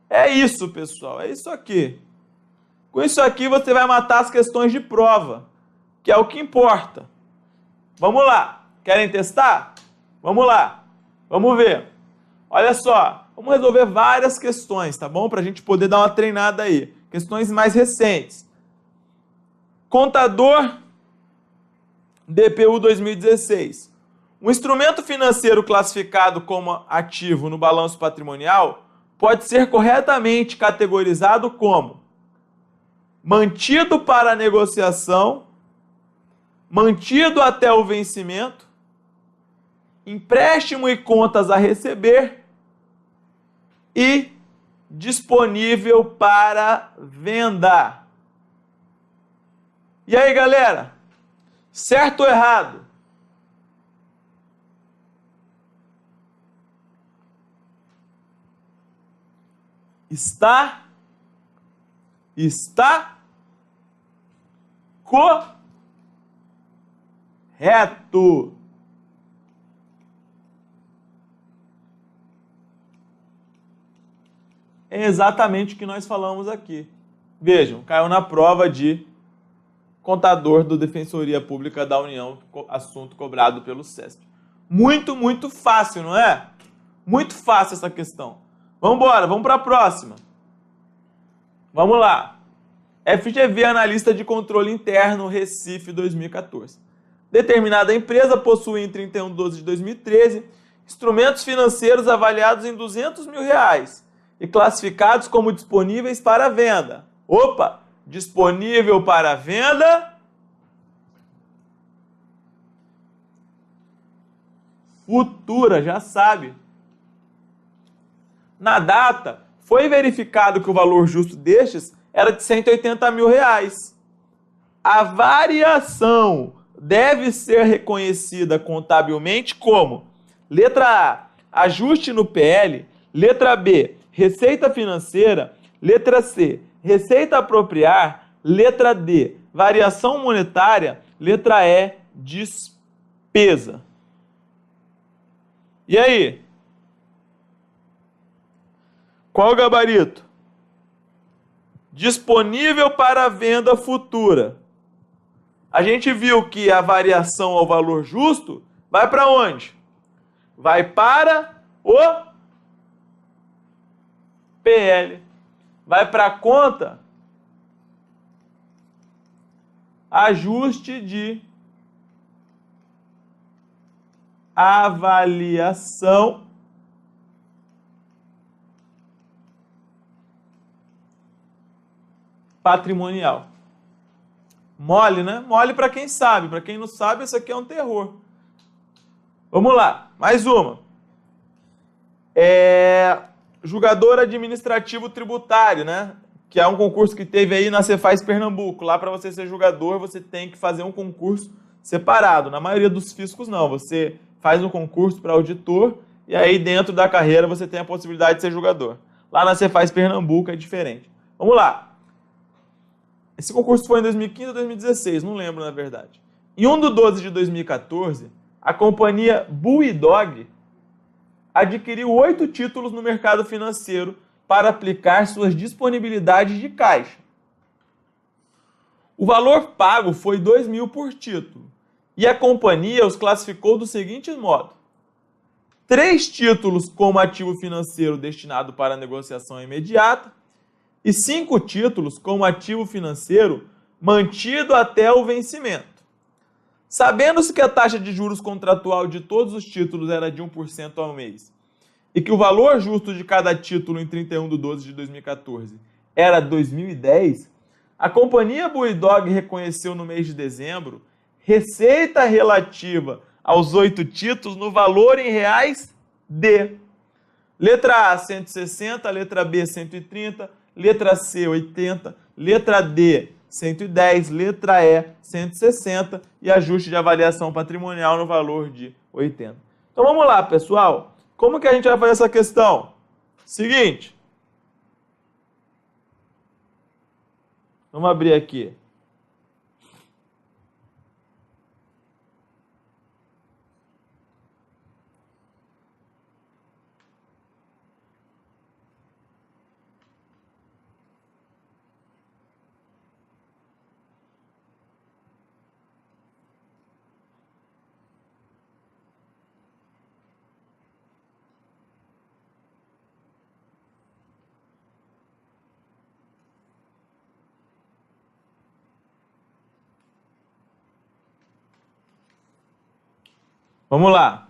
É isso, pessoal. É isso aqui. Com isso aqui você vai matar as questões de prova, que é o que importa. Vamos lá. Querem testar? Vamos lá. Vamos ver. Olha só. Vamos resolver várias questões, tá bom? Para a gente poder dar uma treinada aí. Questões mais recentes. Contador DPU 2016. Um instrumento financeiro classificado como ativo no balanço patrimonial pode ser corretamente categorizado como mantido para negociação, mantido até o vencimento, empréstimo e contas a receber e disponível para venda. E aí, galera? Certo ou errado? Está correto. É exatamente o que nós falamos aqui. Vejam, caiu na prova de contador do Defensoria Pública da União, assunto cobrado pelo CESP. Muito, muito fácil, não é? Muito fácil essa questão. Vamos embora, vamos para a próxima. Vamos lá. FGV, analista de controle interno, Recife, 2014. Determinada empresa possui em 31/12 de 2013 instrumentos financeiros avaliados em R$200 mil e classificados como disponíveis para venda. Opa! Disponível para venda futura, já sabe. Na data, foi verificado que o valor justo destes era de R$180 mil. A variação deve ser reconhecida contabilmente como: letra A, ajuste no PL, letra B, receita financeira, letra C, receita a apropriar, letra D, variação monetária, letra E, despesa. E aí? Qual o gabarito? Disponível para venda futura. A gente viu que a variação ao valor justo vai para onde? Vai para o PL. Vai para a conta ajuste de avaliação patrimonial. Mole, né? Mole para quem sabe. Para quem não sabe, isso aqui é um terror. Vamos lá, mais uma. Julgador administrativo tributário, né? Que é um concurso que teve aí na Cefaz Pernambuco. Lá, para você ser julgador, você tem que fazer um concurso separado. Na maioria dos fiscos, não. Você faz um concurso para auditor e aí, dentro da carreira, você tem a possibilidade de ser julgador. Lá na Cefaz Pernambuco é diferente. Vamos lá. Esse concurso foi em 2015 ou 2016, não lembro, na verdade. Em 1/12 de 2014, a companhia Bulldog adquiriu 8 títulos no mercado financeiro para aplicar suas disponibilidades de caixa. O valor pago foi R$ 2.000 por título e a companhia os classificou do seguinte modo: 3 títulos como ativo financeiro destinado para negociação imediata e 5 títulos como ativo financeiro mantido até o vencimento. Sabendo-se que a taxa de juros contratual de todos os títulos era de 1% ao mês e que o valor justo de cada título em 31/12 de 2014 era 2.010, a companhia Bulldog reconheceu no mês de dezembro receita relativa aos 8 títulos no valor em reais de letra A, 160, letra B, 130, letra C, 80, letra D, 110, letra E, 160 e ajuste de avaliação patrimonial no valor de 80. Então vamos lá, pessoal. Como que a gente vai fazer essa questão? Seguinte. Vamos abrir aqui. Vamos lá.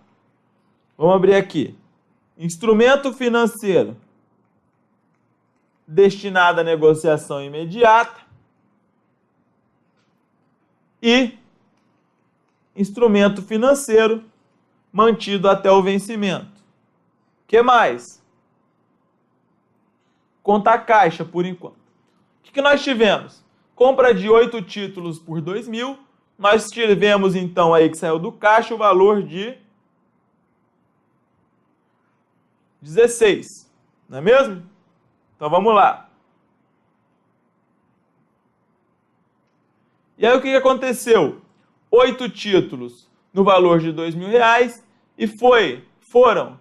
Vamos abrir aqui. Instrumento financeiro destinado à negociação imediata e instrumento financeiro mantido até o vencimento. O que mais? Conta caixa, por enquanto. O que nós tivemos? Compra de 8 títulos por 2.000. Nós tivemos, então, aí que saiu do caixa o valor de 16. Não é mesmo? Então, vamos lá. E aí, o que aconteceu? 8 títulos no valor de R$2.000 e foram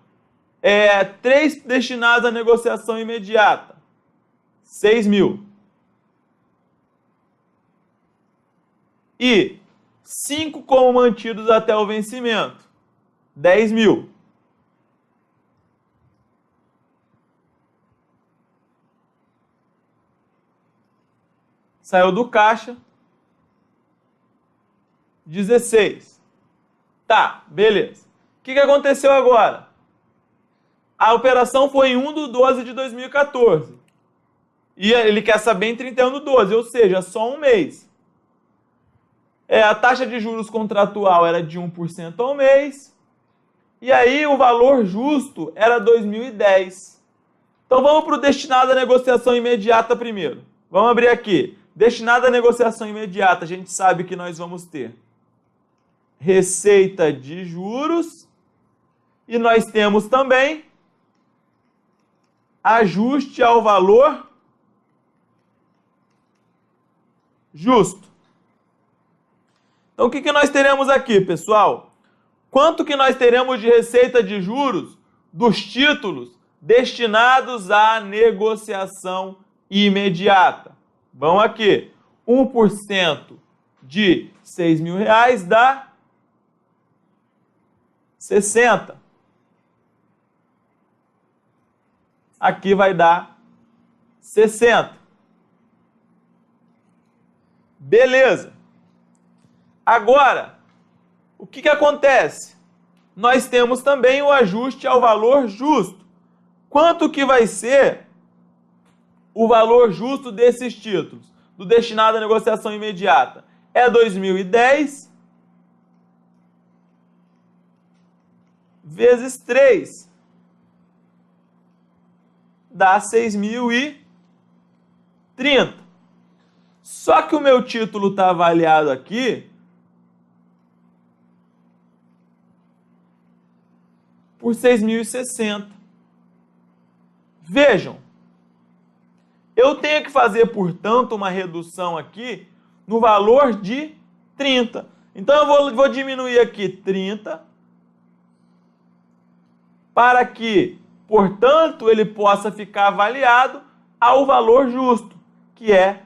3 destinados à negociação imediata. 6.000. E 5 como mantidos até o vencimento. 10.000. Saiu do caixa. 16. Tá, beleza. O que aconteceu agora? A operação foi em 1/12 de 2014. E ele quer saber em 31/12, ou seja, só um mês. A taxa de juros contratual era de 1% ao mês. E aí o valor justo era 2.010. Então vamos para o destinado à negociação imediata primeiro. Vamos abrir aqui. Destinado à negociação imediata, a gente sabe que nós vamos ter receita de juros. E nós temos também ajuste ao valor justo. Então, o que nós teremos aqui, pessoal? Quanto que nós teremos de receita de juros dos títulos destinados à negociação imediata? Vamos aqui. 1% de R$6.000 dá 60. Aqui vai dar 60. Beleza. Agora, o que acontece? Nós temos também o ajuste ao valor justo. Quanto que vai ser o valor justo desses títulos? do destinado à negociação imediata é 2010 vezes 3 dá 6.030. Só que o meu título está avaliado aqui por 6.060. Vejam, eu tenho que fazer, portanto, uma redução aqui no valor de 30. Então, eu vou diminuir aqui 30 para que, portanto, ele possa ficar avaliado ao valor justo, que é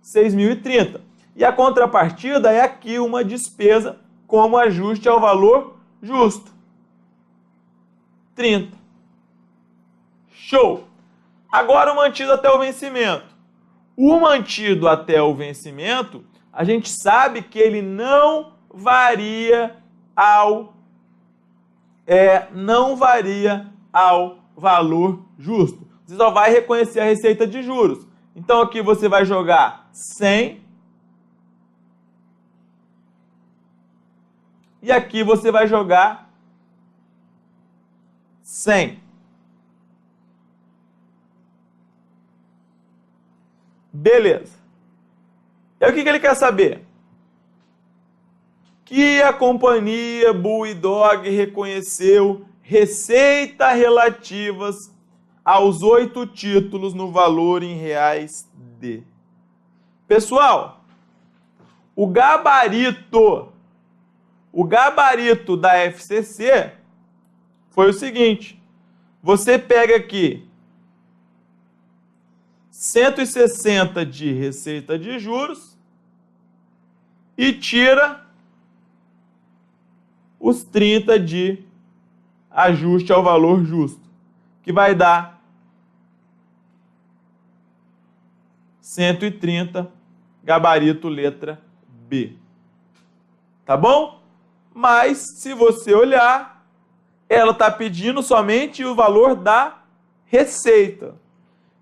6.030. E a contrapartida é aqui uma despesa como ajuste ao valor justo. 30. Show! Agora o mantido até o vencimento. O mantido até o vencimento, a gente sabe que ele não varia ao valor justo. Você só vai reconhecer a receita de juros. Então aqui você vai jogar 100 e aqui você vai jogar 100. Beleza. E aí o que ele quer saber? Que a companhia Bulldog reconheceu receita relativas aos 8 títulos no valor em reais de. Pessoal, o gabarito da FCC foi o seguinte: você pega aqui 160 de receita de juros e tira os 30 de ajuste ao valor justo, que vai dar 130, gabarito letra B. Tá bom? Mas, se você olhar, ela está pedindo somente o valor da receita.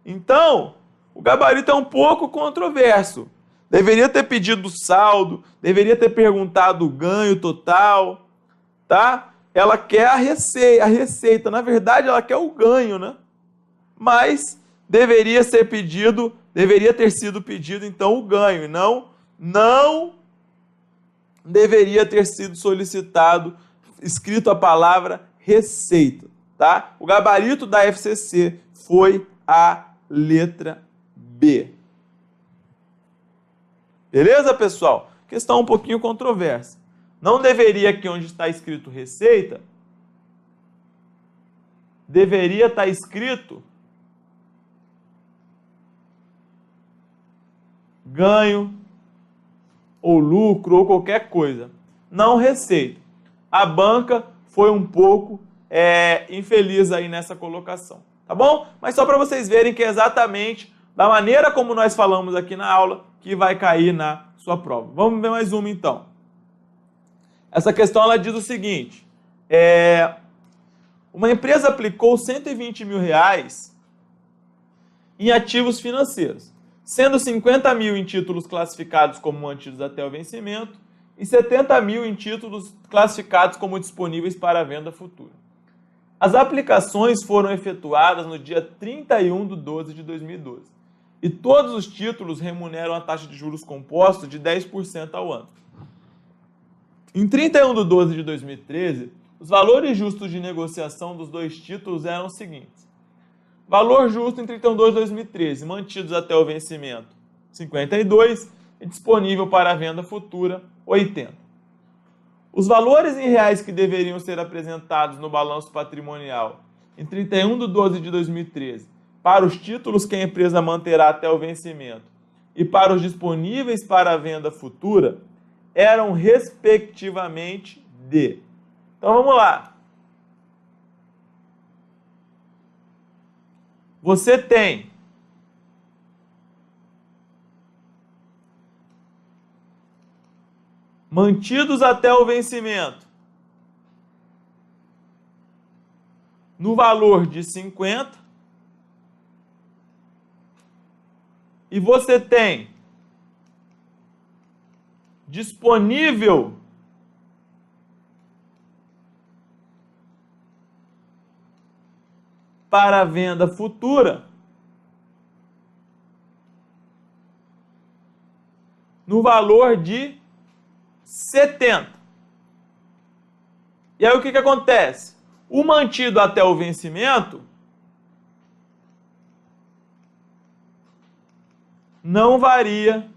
Então, o gabarito é um pouco controverso. Deveria ter pedido o saldo, deveria ter perguntado o ganho total, tá? Ela quer a receita. Na verdade, ela quer o ganho, né? Mas deveria ter sido pedido, então, o ganho. E não deveria ter sido solicitado, escrito a palavra receita, tá? O gabarito da FCC foi a letra B. Beleza, pessoal? Questão um pouquinho controversa. Não deveria, aqui onde está escrito receita, deveria estar escrito ganho, ou lucro, ou qualquer coisa. Não receita. A banca foi um pouco infeliz aí nessa colocação. Tá bom? Mas só para vocês verem que é exatamente da maneira como nós falamos aqui na aula que vai cair na sua prova. Vamos ver mais uma então. Essa questão ela diz o seguinte: uma empresa aplicou 120 mil reais em ativos financeiros, sendo 50 mil em títulos classificados como mantidos até o vencimento e 70 mil em títulos classificados como disponíveis para venda futura. As aplicações foram efetuadas no dia 31/12 de 2012 e todos os títulos remuneram a taxa de juros composta de 10% ao ano. Em 31/12 de 2013, os valores justos de negociação dos dois títulos eram os seguintes: valor justo em 31/12 de 2013, mantidos até o vencimento, 52, e disponível para a venda futura, 80. Os valores em reais que deveriam ser apresentados no balanço patrimonial em 31/12 de 2013 para os títulos que a empresa manterá até o vencimento e para os disponíveis para a venda futura eram respectivamente de. Então vamos lá. Você tem mantidos até o vencimento no valor de 50 e você tem disponível para venda futura no valor de 70. E aí o que acontece? O mantido até o vencimento não varia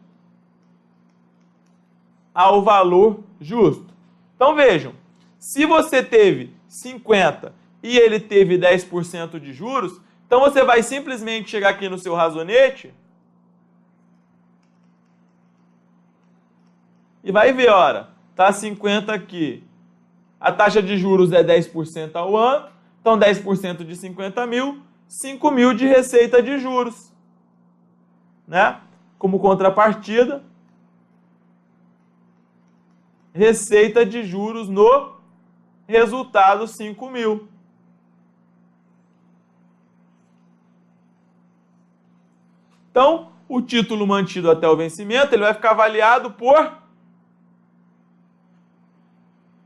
ao valor justo. Então vejam, se você teve 50 e ele teve 10% de juros, então você vai simplesmente chegar aqui no seu razonete e vai ver, ora, tá 50 aqui. A taxa de juros é 10% ao ano, então 10% de 50 mil, 5 mil de receita de juros, né? Como contrapartida, receita de juros no resultado 5 mil. Então, o título mantido até o vencimento, ele vai ficar avaliado por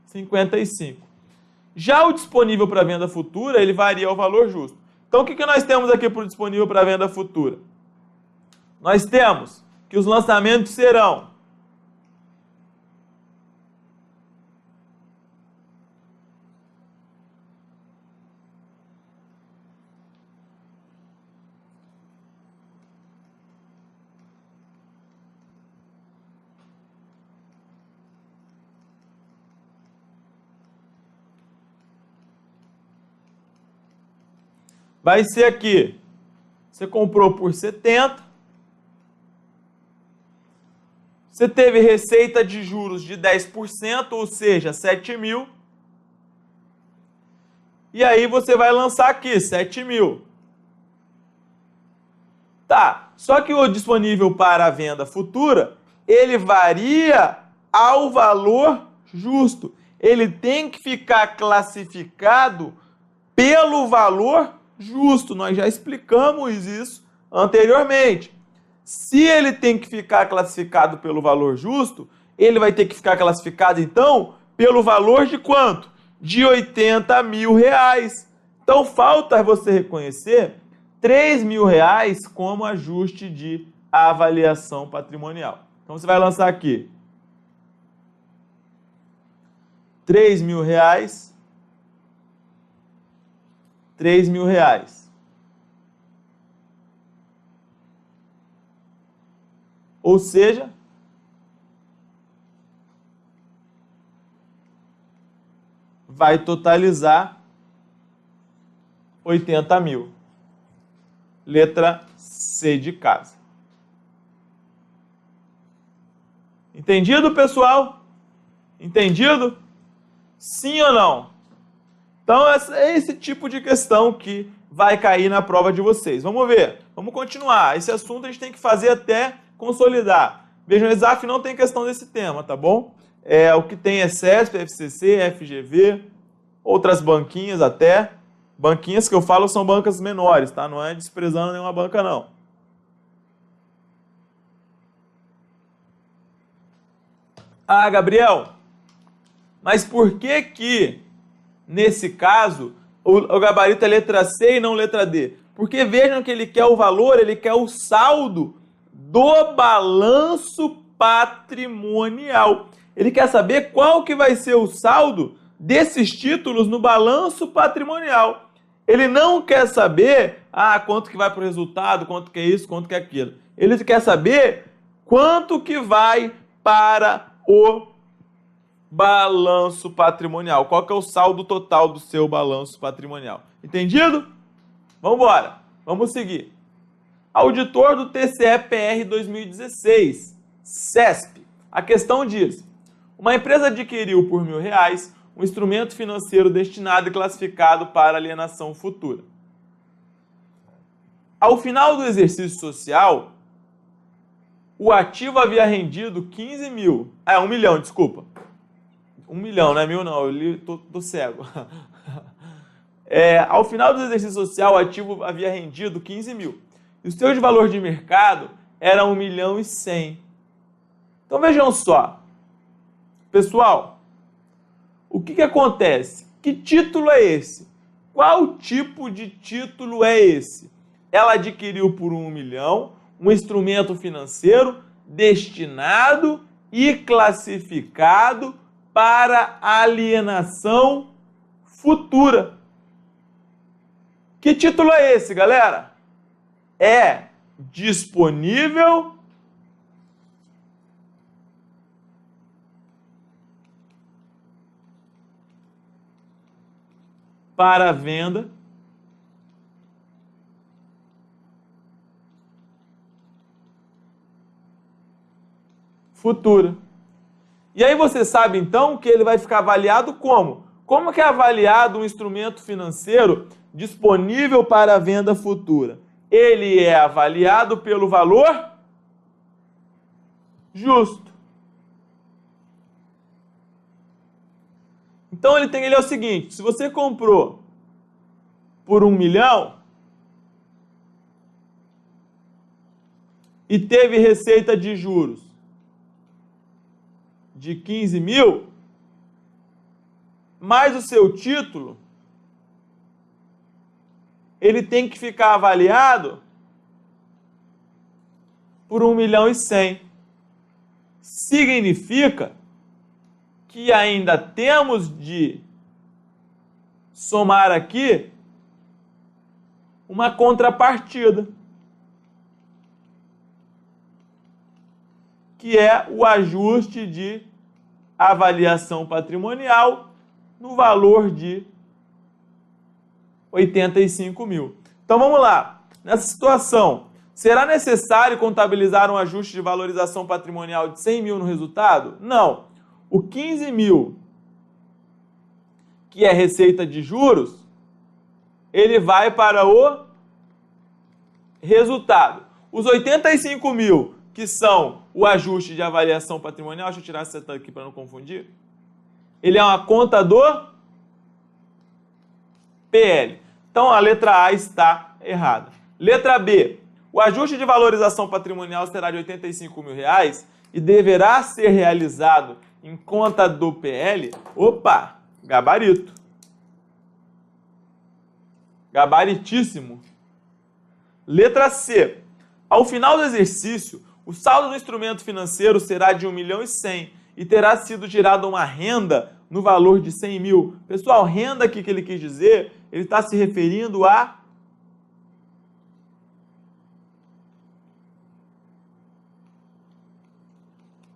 55. Já o disponível para venda futura, ele varia ao valor justo. Então, o que nós temos aqui para o disponível para venda futura? Nós temos que os lançamentos serão vai ser aqui, você comprou por 70, você teve receita de juros de 10%, ou seja, 7 mil, e aí você vai lançar aqui, 7 mil. Tá, só que o disponível para a venda futura, ele varia ao valor justo. Ele tem que ficar classificado pelo valor justo. Nós já explicamos isso anteriormente. Se ele tem que ficar classificado pelo valor justo, ele vai ter que ficar classificado, então, pelo valor de quanto? De 80 mil reais. Então, falta você reconhecer 3 mil reais como ajuste de avaliação patrimonial. Então, você vai lançar aqui 3 mil reais, 3 mil reais. Ou seja, vai totalizar 80 mil. Letra C de casa. Entendido, pessoal? Entendido? Sim ou não? Então, é esse tipo de questão que vai cair na prova de vocês. Vamos ver. Vamos continuar. Esse assunto a gente tem que fazer até consolidar. Vejam, o Exaf não tem questão desse tema, tá bom? O que tem é CESP, FCC, FGV, outras banquinhas até. Banquinhas que eu falo são bancas menores, tá? Não é desprezando nenhuma banca, não. Ah, Gabriel, mas por que nesse caso, o gabarito é letra C e não letra D? Porque vejam que ele quer o valor, ele quer o saldo do balanço patrimonial. Ele quer saber qual que vai ser o saldo desses títulos no balanço patrimonial. Ele não quer saber quanto que vai para o resultado, quanto que é isso, quanto que é aquilo. Ele quer saber quanto que vai para o balanço patrimonial. Qual que é o saldo total do seu balanço patrimonial? Entendido? Vamos embora. Vamos seguir. Auditor do TCE-PR 2016, CESP. A questão diz: uma empresa adquiriu por R$1.000 um instrumento financeiro destinado e classificado para alienação futura. Ao final do exercício social, o ativo havia rendido 15 mil. 1 milhão, desculpa. 1 milhão, não é mil não, eu li, tô cego. Ao final do exercício social, o ativo havia rendido 15 mil. E o seu de valor de mercado era 1.100.000. Então vejam só, Pessoal, o que acontece? Que título é esse? Qual tipo de título é esse? Ela adquiriu por 1 milhão um instrumento financeiro destinado e classificado para alienação futura. Que título é esse, galera? É disponível para venda futura. E aí você sabe, então, que ele vai ficar avaliado como? Como que é avaliado um instrumento financeiro disponível para venda futura? Ele é avaliado pelo valor justo. Então ele é o seguinte, se você comprou por 1 milhão e teve receita de juros de 15 mil, mais o seu título, ele tem que ficar avaliado por 1 milhão e 100. Significa que ainda temos de somar aqui uma contrapartida, que é o ajuste de avaliação patrimonial no valor de 85 mil. Então vamos lá. Nessa situação, será necessário contabilizar um ajuste de valorização patrimonial de 100 mil no resultado? Não. O 15 mil, que é receita de juros, ele vai para o resultado. Os 85 mil, que são o ajuste de avaliação patrimonial, deixa eu tirar essa aqui para não confundir, ele é uma conta do PL. Então a letra A está errada. Letra B, o ajuste de valorização patrimonial será de 85 mil reais e deverá ser realizado em conta do PL. Opa, gabarito. Gabaritíssimo. Letra C, ao final do exercício, o saldo do instrumento financeiro será de 1 milhão e 100 e terá sido tirada uma renda no valor de 100 mil. Pessoal, renda aqui que ele quis dizer, ele está se referindo a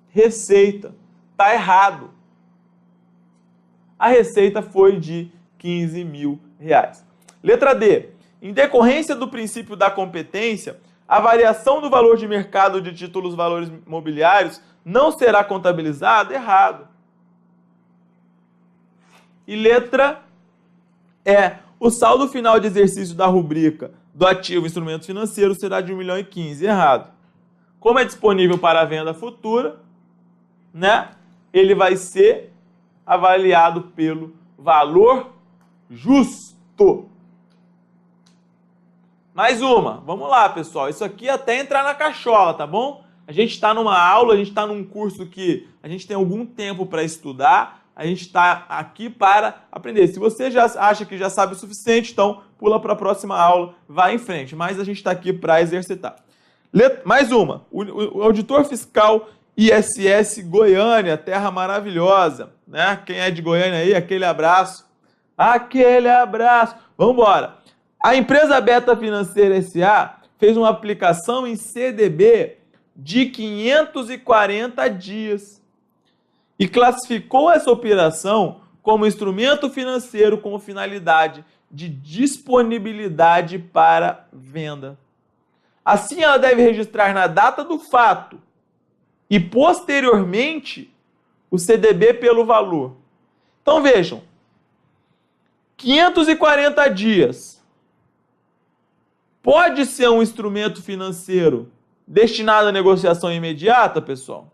receita. Está errado. A receita foi de 15 mil reais. Letra D. Em decorrência do princípio da competência, a variação do valor de mercado de títulos valores imobiliários não será contabilizada? Errado. E letra E. O saldo final de exercício da rubrica do ativo instrumento financeiro será de 1 milhão e 15. Errado. Como é disponível para a venda futura, né, ele vai ser avaliado pelo valor justo. Mais uma. Vamos lá, pessoal. Isso aqui até entrar na cachola, tá bom? A gente está numa aula, a gente está num curso que a gente tem algum tempo para estudar, a gente está aqui para aprender. Se você já acha que já sabe o suficiente, então pula para a próxima aula, vai em frente. Mas a gente está aqui para exercitar. Mais uma. O auditor fiscal ISS Goiânia, terra maravilhosa, né? Quem é de Goiânia aí, aquele abraço. Aquele abraço. Vamos embora. A empresa Beta Financeira S.A. fez uma aplicação em CDB de 540 dias e classificou essa operação como instrumento financeiro com finalidade de disponibilidade para venda. Assim, ela deve registrar na data do fato e, posteriormente, o CDB pelo valor. Então, vejam, 540 dias pode ser um instrumento financeiro destinado à negociação imediata, pessoal?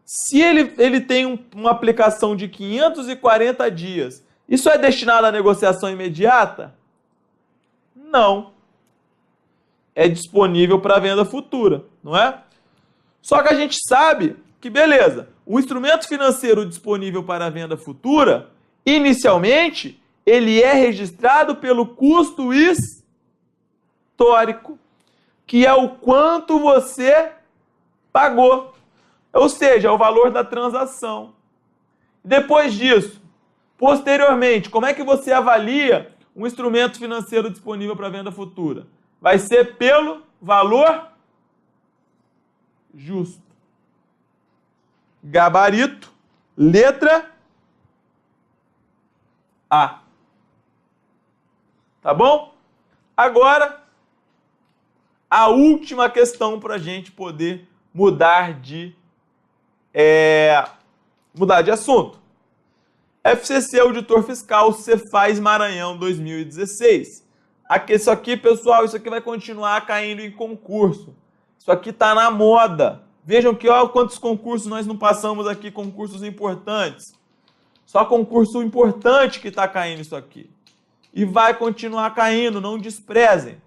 Se ele tem uma aplicação de 540 dias, isso é destinado à negociação imediata? Não. É disponível para venda futura, não é? Só que a gente sabe que beleza, o instrumento financeiro disponível para a venda futura, inicialmente, ele é registrado pelo custo histórico, que é o quanto você pagou. Ou seja, é o valor da transação. Depois disso, posteriormente, como é que você avalia um instrumento financeiro disponível para venda futura? Vai ser pelo valor justo. Gabarito, letra A. Tá bom? Agora, a última questão para a gente poder mudar de assunto. FCC Auditor Fiscal Cefaz Maranhão 2016. Isso aqui, pessoal, isso aqui vai continuar caindo em concurso. Isso aqui está na moda. Vejam que olha quantos concursos nós não passamos aqui, concursos importantes. Só concurso importante que está caindo isso aqui. E vai continuar caindo, não desprezem.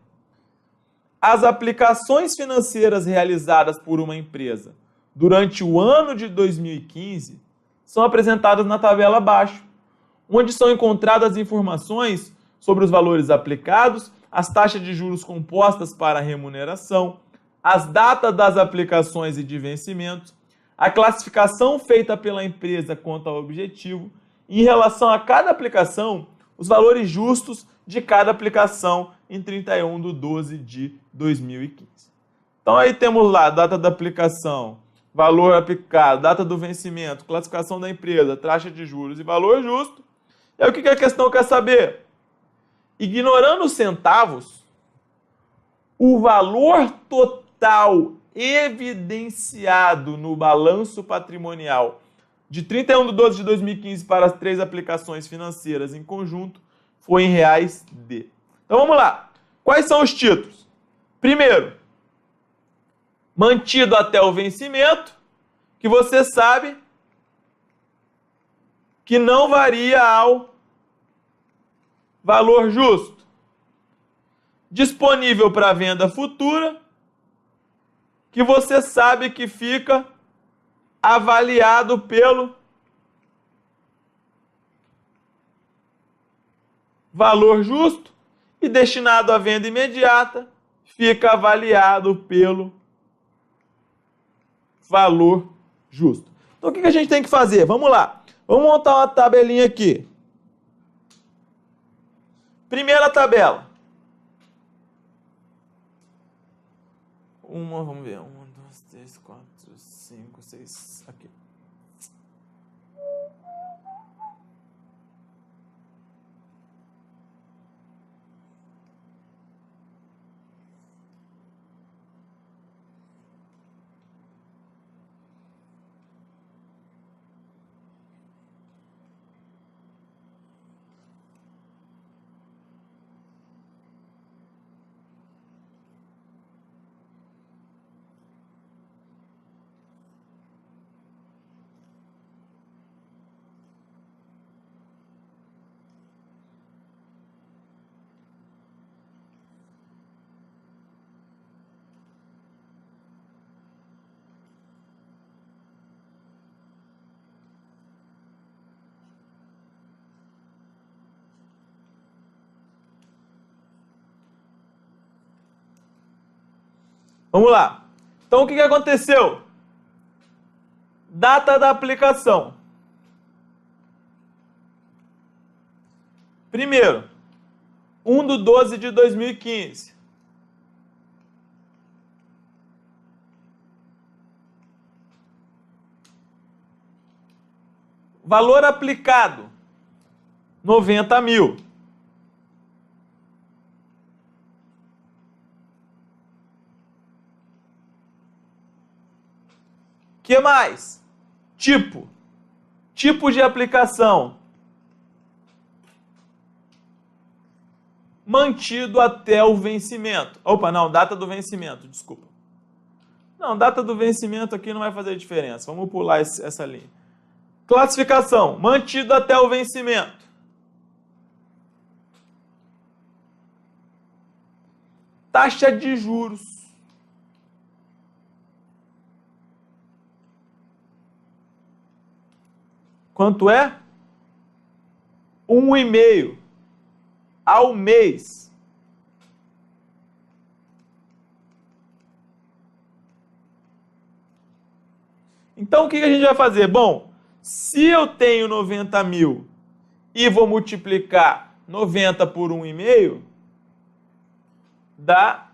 As aplicações financeiras realizadas por uma empresa durante o ano de 2015 são apresentadas na tabela abaixo, onde são encontradas informações sobre os valores aplicados, as taxas de juros compostas para a remuneração, as datas das aplicações e de vencimento, a classificação feita pela empresa quanto ao objetivo, e em relação a cada aplicação, os valores justos de cada aplicação em 31/12/2015. Então aí temos lá a data da aplicação, valor aplicado, data do vencimento, classificação da empresa, taxa de juros e valor justo. E aí o que a questão quer saber? Ignorando os centavos, o valor total evidenciado no balanço patrimonial de 31/12/2015 para as 3 aplicações financeiras em conjunto foi em reais de. Então vamos lá. Quais são os títulos? Primeiro, mantido até o vencimento, que você sabe que não varia ao valor justo. Disponível para venda futura, que você sabe que fica avaliado pelo valor justo, e destinado à venda imediata, fica avaliado pelo valor justo. Então o que a gente tem que fazer? Vamos lá. Vamos montar uma tabelinha aqui. Primeira tabela. Vamos ver. 1, 2, 3, 4, 5, 6. Aqui. Vamos lá. Então, o que aconteceu? Data da aplicação. Primeiro, 1/12/2015. Valor aplicado, 90 mil. Que mais? Tipo de aplicação. Mantido até o vencimento. Opa, não, data do vencimento, desculpa. Não, data do vencimento aqui não vai fazer diferença. Vamos pular essa linha. Classificação, mantido até o vencimento. Taxa de juros. Quanto é? 1,5 ao mês. Então, o que a gente vai fazer? Bom, se eu tenho 90 mil e vou multiplicar 90 por 1,5, dá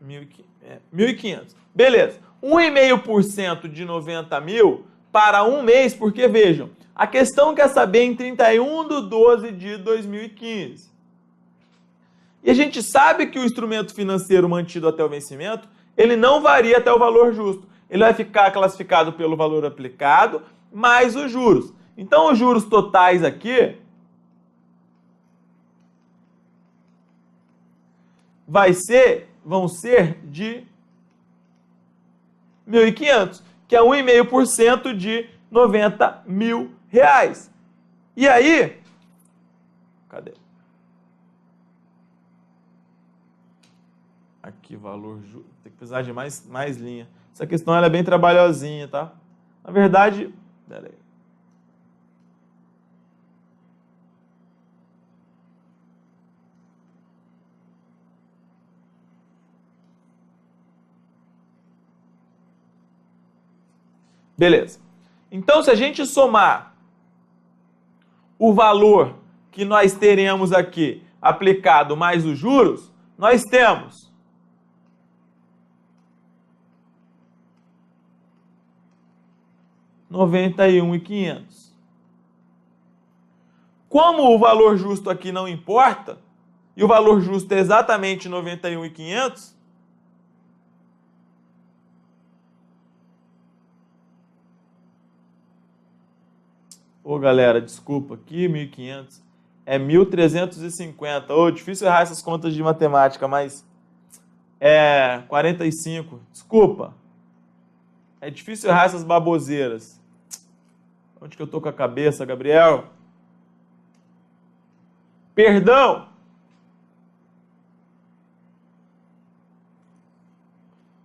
1.500. Beleza. 1,5% de 90 mil para um mês, porque vejam, a questão quer saber em 31/12/2015. E a gente sabe que o instrumento financeiro mantido até o vencimento, ele não varia até o valor justo. Ele vai ficar classificado pelo valor aplicado mais os juros. Então, os juros totais aqui vão ser de 1.500, que é 1,5% de 90 mil reais. E aí, cadê? Aqui, valor justo. Tem que precisar de mais linha. Essa questão ela é bem trabalhosinha, tá? Na verdade, pera aí. Beleza. Então, se a gente somar o valor que nós teremos aqui aplicado mais os juros, nós temos R$ 91.500. Como o valor justo aqui não importa, e o valor justo é exatamente R$ 91.500, ô galera, desculpa, aqui 1.500 é 1.350. Ô, difícil errar essas contas de matemática, mas é 45. Desculpa. É difícil errar essas baboseiras. Onde que eu tô com a cabeça, Gabriel? Perdão!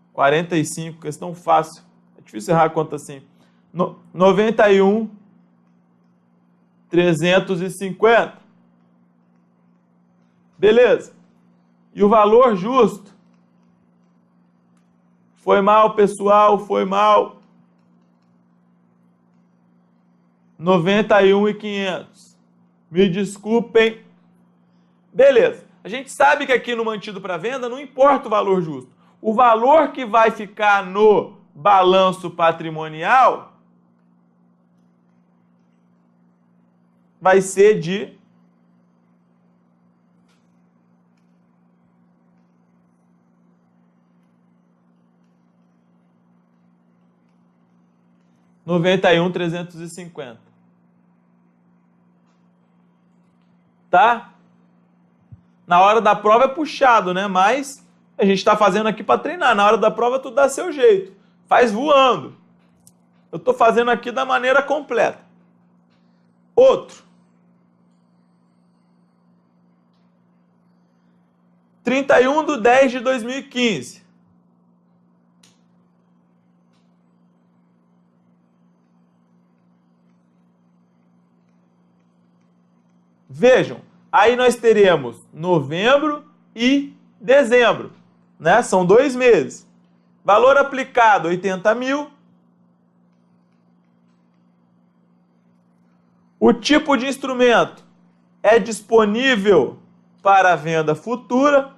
R$ 45, questão fácil. É difícil errar a conta assim. 91.350. Beleza. E o valor justo? Foi mal, pessoal, foi mal. 91.500. Me desculpem. Beleza. A gente sabe que aqui no mantido para venda não importa o valor justo. O valor que vai ficar no balanço patrimonial vai ser de R$ 91.350. Tá? Na hora da prova é puxado, né? Mas a gente está fazendo aqui para treinar. Na hora da prova tu dá seu jeito. Faz voando. Eu estou fazendo aqui da maneira completa. Outro. 31/10/2015. Vejam, aí nós teremos novembro e dezembro, né? São 2 meses. Valor aplicado, 80 mil. O tipo de instrumento é disponível para venda futura.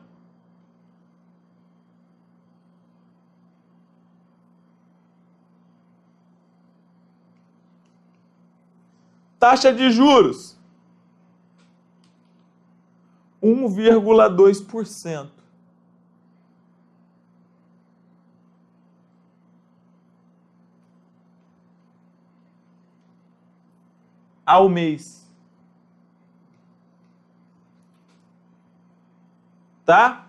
Taxa de juros, 1,2%. Ao mês. Tá?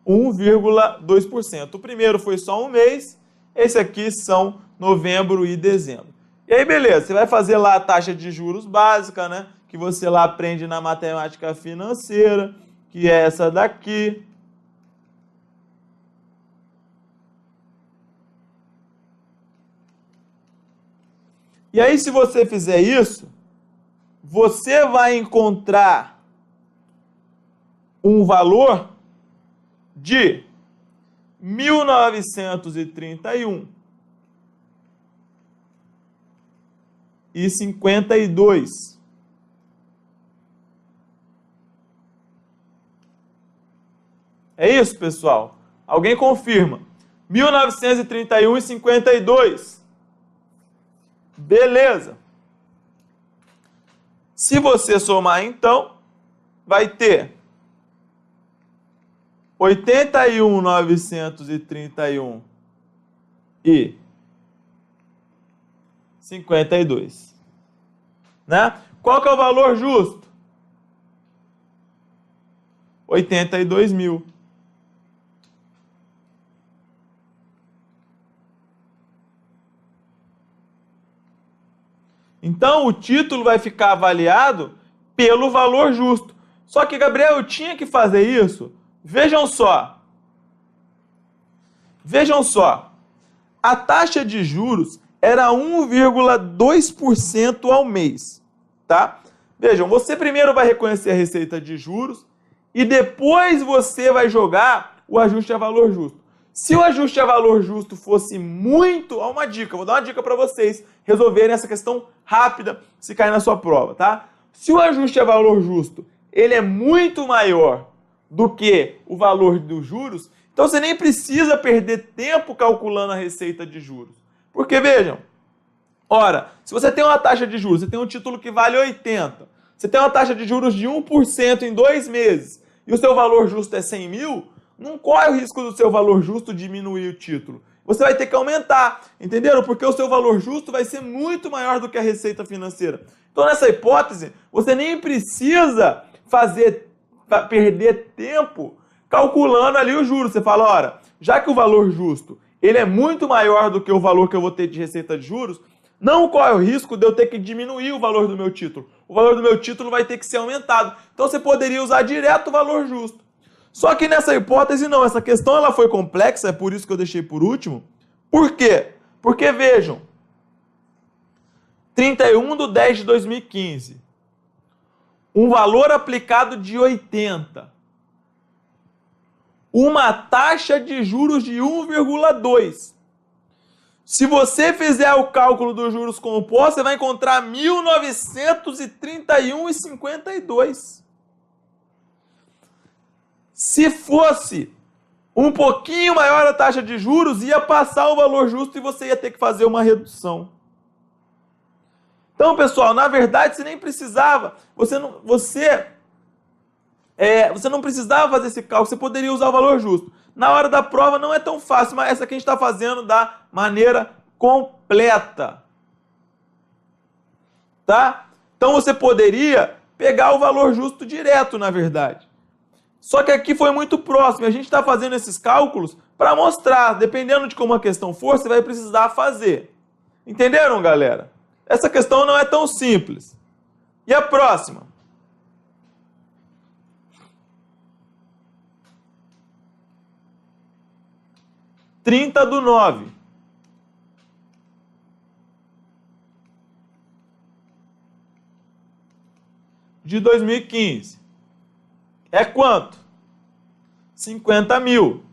1,2%. O primeiro foi só um mês, esse aqui são novembro e dezembro. E aí, beleza, você vai fazer lá a taxa de juros básica, né? Que você lá aprende na matemática financeira, que é essa daqui. E aí, se você fizer isso, você vai encontrar um valor de 1931,52. É isso, pessoal? Alguém confirma? 1931,52. Beleza. Se você somar, então, vai ter 81.931 e 52. Né? Qual que é o valor justo? 82 mil. Então, o título vai ficar avaliado pelo valor justo. Só que, Gabriel, eu tinha que fazer isso? Vejam só. Vejam só. A taxa de juros era 1,2% ao mês. Tá? Vejam, você primeiro vai reconhecer a receita de juros e depois você vai jogar o ajuste a valor justo. Se o ajuste a valor justo fosse muito... Ó, uma dica, vou dar uma dica para vocês resolverem essa questão rápida se cair na sua prova, tá? Se o ajuste a valor justo ele é muito maior do que o valor dos juros, então você nem precisa perder tempo calculando a receita de juros. Porque, vejam, ora, se você tem uma taxa de juros, você tem um título que vale 80, você tem uma taxa de juros de 1% em 2 meses e o seu valor justo é 100 mil, não corre o risco do seu valor justo diminuir o título. Você vai ter que aumentar, entenderam? Porque o seu valor justo vai ser muito maior do que a receita financeira. Então, nessa hipótese, você nem precisa perder tempo calculando ali os juros. Você fala, ora, já que o valor justo ele é muito maior do que o valor que eu vou ter de receita de juros, não corre o risco de eu ter que diminuir o valor do meu título. O valor do meu título vai ter que ser aumentado. Então, você poderia usar direto o valor justo. Só que nessa hipótese não, essa questão ela foi complexa, é por isso que eu deixei por último. Por quê? Porque vejam, 31/10/2015, um valor aplicado de 80, uma taxa de juros de 1,2. Se você fizer o cálculo dos juros compostos, você vai encontrar 1931,52. Se fosse um pouquinho maior a taxa de juros, ia passar o valor justo e você ia ter que fazer uma redução. Então, pessoal, na verdade, você nem precisava, você não precisava fazer esse cálculo, você poderia usar o valor justo. Na hora da prova não é tão fácil, mas essa aqui a gente está fazendo da maneira completa. Tá? Então, você poderia pegar o valor justo direto, na verdade. Só que aqui foi muito próximo. A gente está fazendo esses cálculos para mostrar. Dependendo de como a questão for, você vai precisar fazer. Entenderam, galera? Essa questão não é tão simples. E a próxima? (30 do 9) de 2015. É quanto? 50 mil.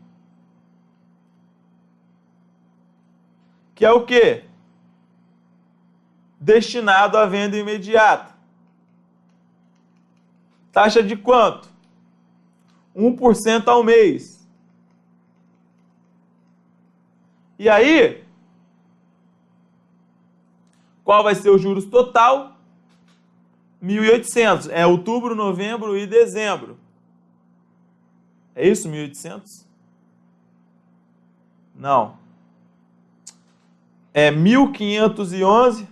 Que é o quê? Destinado à venda imediata. Taxa de quanto? 1% ao mês. E aí, qual vai ser o juros total? 1.800. É outubro, novembro e dezembro. É isso, 1.800? Não. É 1.511.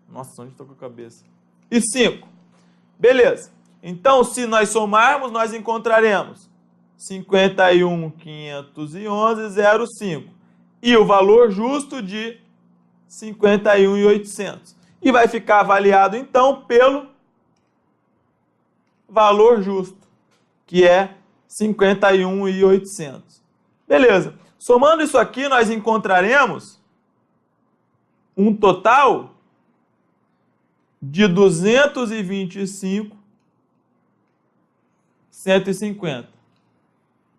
Nossa, onde estou com a cabeça? E 5. Beleza. Então, se nós somarmos, nós encontraremos 51.511,05. E o valor justo de 51.800. E vai ficar avaliado, então, pelo valor justo, que é 51.800. Beleza. Somando isso aqui, nós encontraremos um total de 225, 150.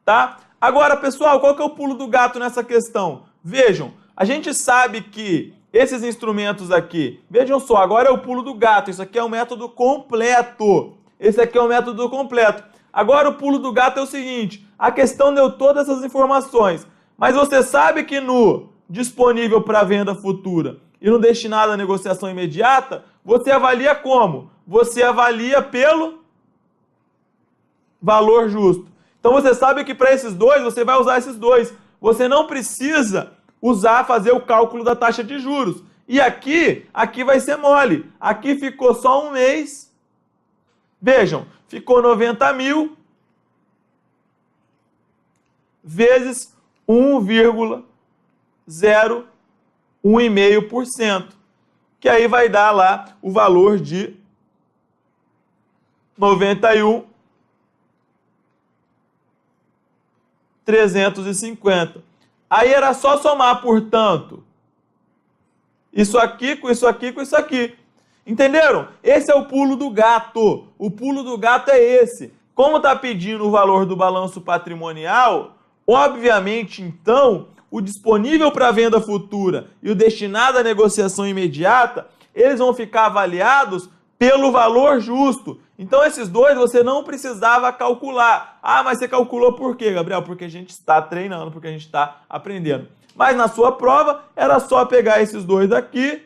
Tá? Agora, pessoal, qual que é o pulo do gato nessa questão? Vejam, a gente sabe que esses instrumentos aqui, vejam só, agora é o pulo do gato, isso aqui é um método completo. Esse aqui é o método completo. Agora o pulo do gato é o seguinte, a questão deu todas essas informações, mas você sabe que no disponível para venda futura e no destinado à negociação imediata, você avalia como? Você avalia pelo valor justo. Então você sabe que para esses dois, você vai usar esses dois. Você não precisa fazer o cálculo da taxa de juros. E aqui vai ser mole. Aqui ficou só um mês. Vejam, ficou 90 mil vezes 1,01,5%. Que aí vai dar lá o valor de 91.350. Aí era só somar, portanto, isso aqui com isso aqui com isso aqui. Entenderam? Esse é o pulo do gato. O pulo do gato é esse. Como está pedindo o valor do balanço patrimonial, obviamente, então, o disponível para venda futura e o destinado à negociação imediata, eles vão ficar avaliados pelo valor justo. Então, esses dois você não precisava calcular. Ah, mas você calculou por quê, Gabriel? Porque a gente está treinando, porque a gente está aprendendo. Mas na sua prova, era só pegar esses dois aqui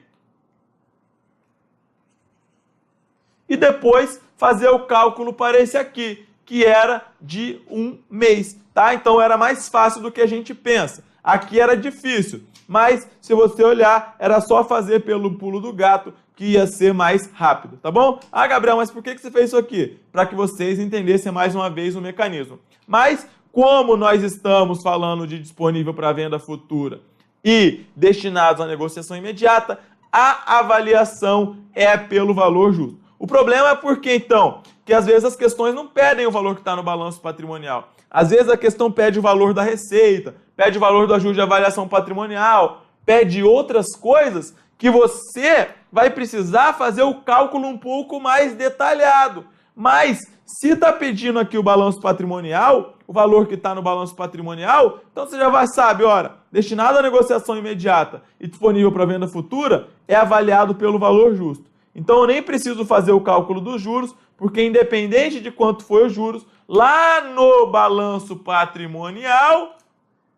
e depois fazer o cálculo para esse aqui, que era de um mês, tá? Então, era mais fácil do que a gente pensa. Aqui era difícil, mas se você olhar, era só fazer pelo pulo do gato, que ia ser mais rápido, tá bom? Ah, Gabriel, mas por que você fez isso aqui? Para que vocês entendessem mais uma vez o mecanismo. Mas, como nós estamos falando de disponível para venda futura e destinados à negociação imediata, a avaliação é pelo valor justo. O problema é porque, então, que às vezes as questões não pedem o valor que está no balanço patrimonial. Às vezes a questão pede o valor da receita, pede o valor do ajuste de avaliação patrimonial, pede outras coisas que você vai precisar fazer o cálculo um pouco mais detalhado. Mas, se está pedindo aqui o balanço patrimonial, o valor que está no balanço patrimonial, então você já vai saber, ora, destinado à negociação imediata e disponível para venda futura, é avaliado pelo valor justo. Então, eu nem preciso fazer o cálculo dos juros, porque independente de quanto foi os juros, lá no balanço patrimonial,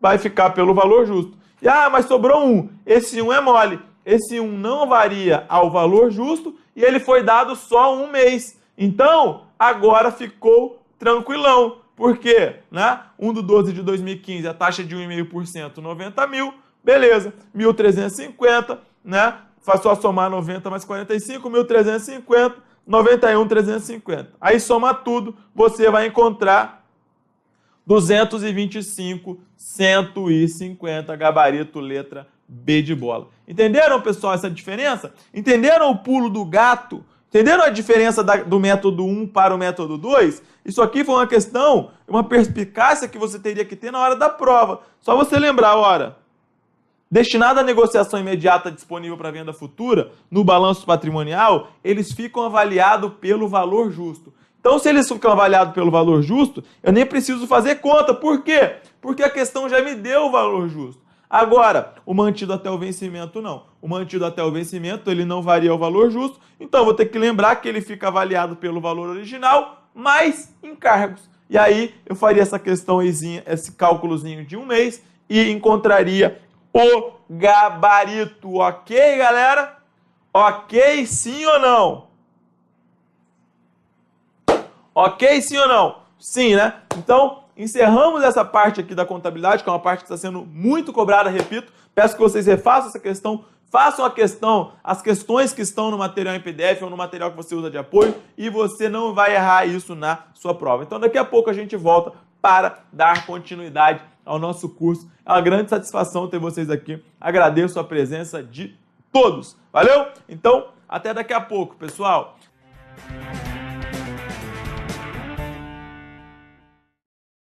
vai ficar pelo valor justo. E, mas sobrou um. Esse um é mole. Esse 1 não varia ao valor justo e ele foi dado só um mês. Então, agora ficou tranquilão. Por quê? 1/12 de 2015, a taxa de 1,5%, 90 mil. Beleza, 1.350, Faz só somar 90 mais 45, 1.350, 91.350. Aí soma tudo, você vai encontrar 225.150, gabarito, letra B de bola. Entenderam, pessoal, essa diferença? Entenderam o pulo do gato? Entenderam a diferença do método 1 para o método 2? Isso aqui foi uma questão, uma perspicácia que você teria que ter na hora da prova. Só você lembrar, ora, destinado à negociação imediata disponível para venda futura, no balanço patrimonial, eles ficam avaliados pelo valor justo. Então, se eles ficam avaliados pelo valor justo, eu nem preciso fazer conta. Por quê? Porque a questão já me deu o valor justo. Agora, o mantido até o vencimento não. O mantido até o vencimento, ele não varia o valor justo, então vou ter que lembrar que ele fica avaliado pelo valor original, mais encargos. E aí, eu faria essa questãozinha, esse cálculozinho de um mês e encontraria o gabarito. Ok, galera? Ok, sim ou não? Ok, sim ou não? Sim, né? Então, encerramos essa parte aqui da contabilidade, que é uma parte que está sendo muito cobrada, repito. Peço que vocês refaçam essa questão, façam as questões que estão no material em PDF ou no material que você usa de apoio e você não vai errar isso na sua prova. Então, daqui a pouco a gente volta para dar continuidade ao nosso curso. É uma grande satisfação ter vocês aqui. Agradeço a presença de todos. Valeu? Então, até daqui a pouco, pessoal.